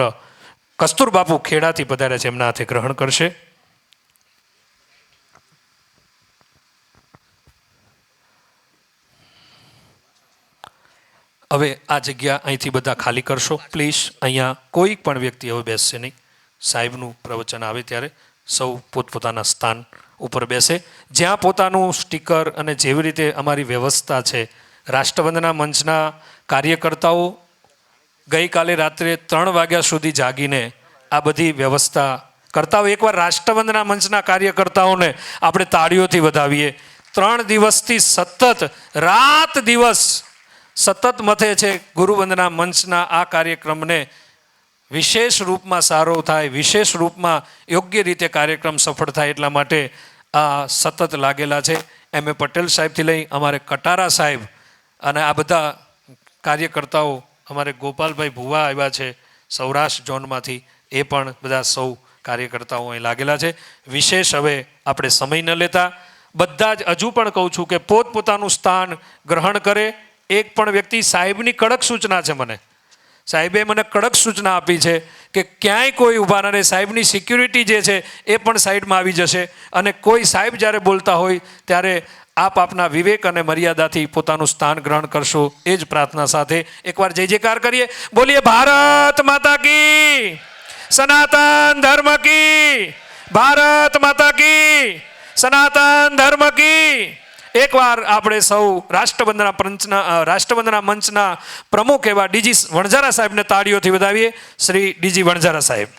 કસ્તુર બાપુ ખેડાથી પધાર્યા છે એમના હાથે ગ્રહણ કરશે. હવે આ જગ્યા અહીંથી બધા ખાલી કરશો પ્લીઝ. અહીંયા કોઈ પણ વ્યક્તિ હવે બેસશે નહીં. સાહેબનું પ્રવચન આવે ત્યારે સૌ પોતપોતાના સ્થાન ઉપર બેસે. જ્યાં પોતાનું સ્ટીકર અને જેવી રીતે અમારી વ્યવસ્થા છે, રાષ્ટ્રવંદના મંચના કાર્યકર્તાઓ ગઈકાલે રાત્રે 3 વાગ્યા સુધી જાગીને આ બધી વ્યવસ્થા કરતા હોય. એકવાર રાષ્ટ્રવંદના મંચના કાર્યકર્તાઓને આપણે તાળીઓથી વધાવીએ. 3 દિવસથી સતત રાત દિવસ સતત મથે છે ગુરુવંદના મંચના આ કાર્યક્રમને વિશેષ રૂપમાં સારો થાય, વિશેષ રૂપમાં યોગ્ય રીતે કાર્યક્રમ સફળ થાય એટલા માટે આ સતત લાગેલા છે. M.A. પટેલ સાહેબથી લઈ અમારે કટારા સાહેબ અને આ બધા કાર્યકર્તાઓ, અમારે ગોપાલભાઈ ભુવા આવ્યા છે સૌરાષ્ટ્ર ઝોનમાંથી, એ પણ બધા સૌ કાર્યકર્તાઓ અહીં લાગેલા છે. વિશેષ હવે આપણે સમય ન લેતા બધા જ હજુ પણ કહું છું કે પોતપોતાનું સ્થાન ગ્રહણ કરે. એક પણ વ્યક્તિ, સાહેબની કડક સૂચના છે, સાહેબે મને કડક સૂચના આપી છે કે ક્યાંય કોઈ ઊભા ન રહે. સાહેબની સિક્યુરિટી જે છે એ પણ સાઈડમાં આવી જશે અને કોઈ સાહેબ જ્યારે બોલતા હોય ત્યારે આપ આપના વિવેક અને મર્યાદાથી પોતાનું સ્થાન ગ્રહણ કરશો, એ જ પ્રાર્થના સાથે એકવાર જય જયકાર કરીએ. બોલીએ ભારત માતા કી, સનાતન ધર્મ કી, ભારત માતા કી, સનાતન ધર્મ કી. એકવાર આપણે સૌ રાષ્ટ્રવંદના મંચના પ્રમુખ એવા ડીજી વણઝારા સાહેબને તાળીઓથી વધાવીએ. શ્રી ડીજી વણઝારા સાહેબ.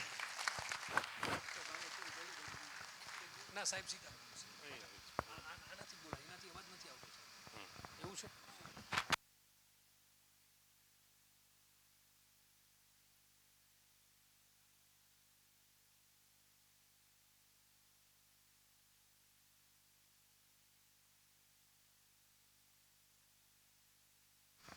એવું છે.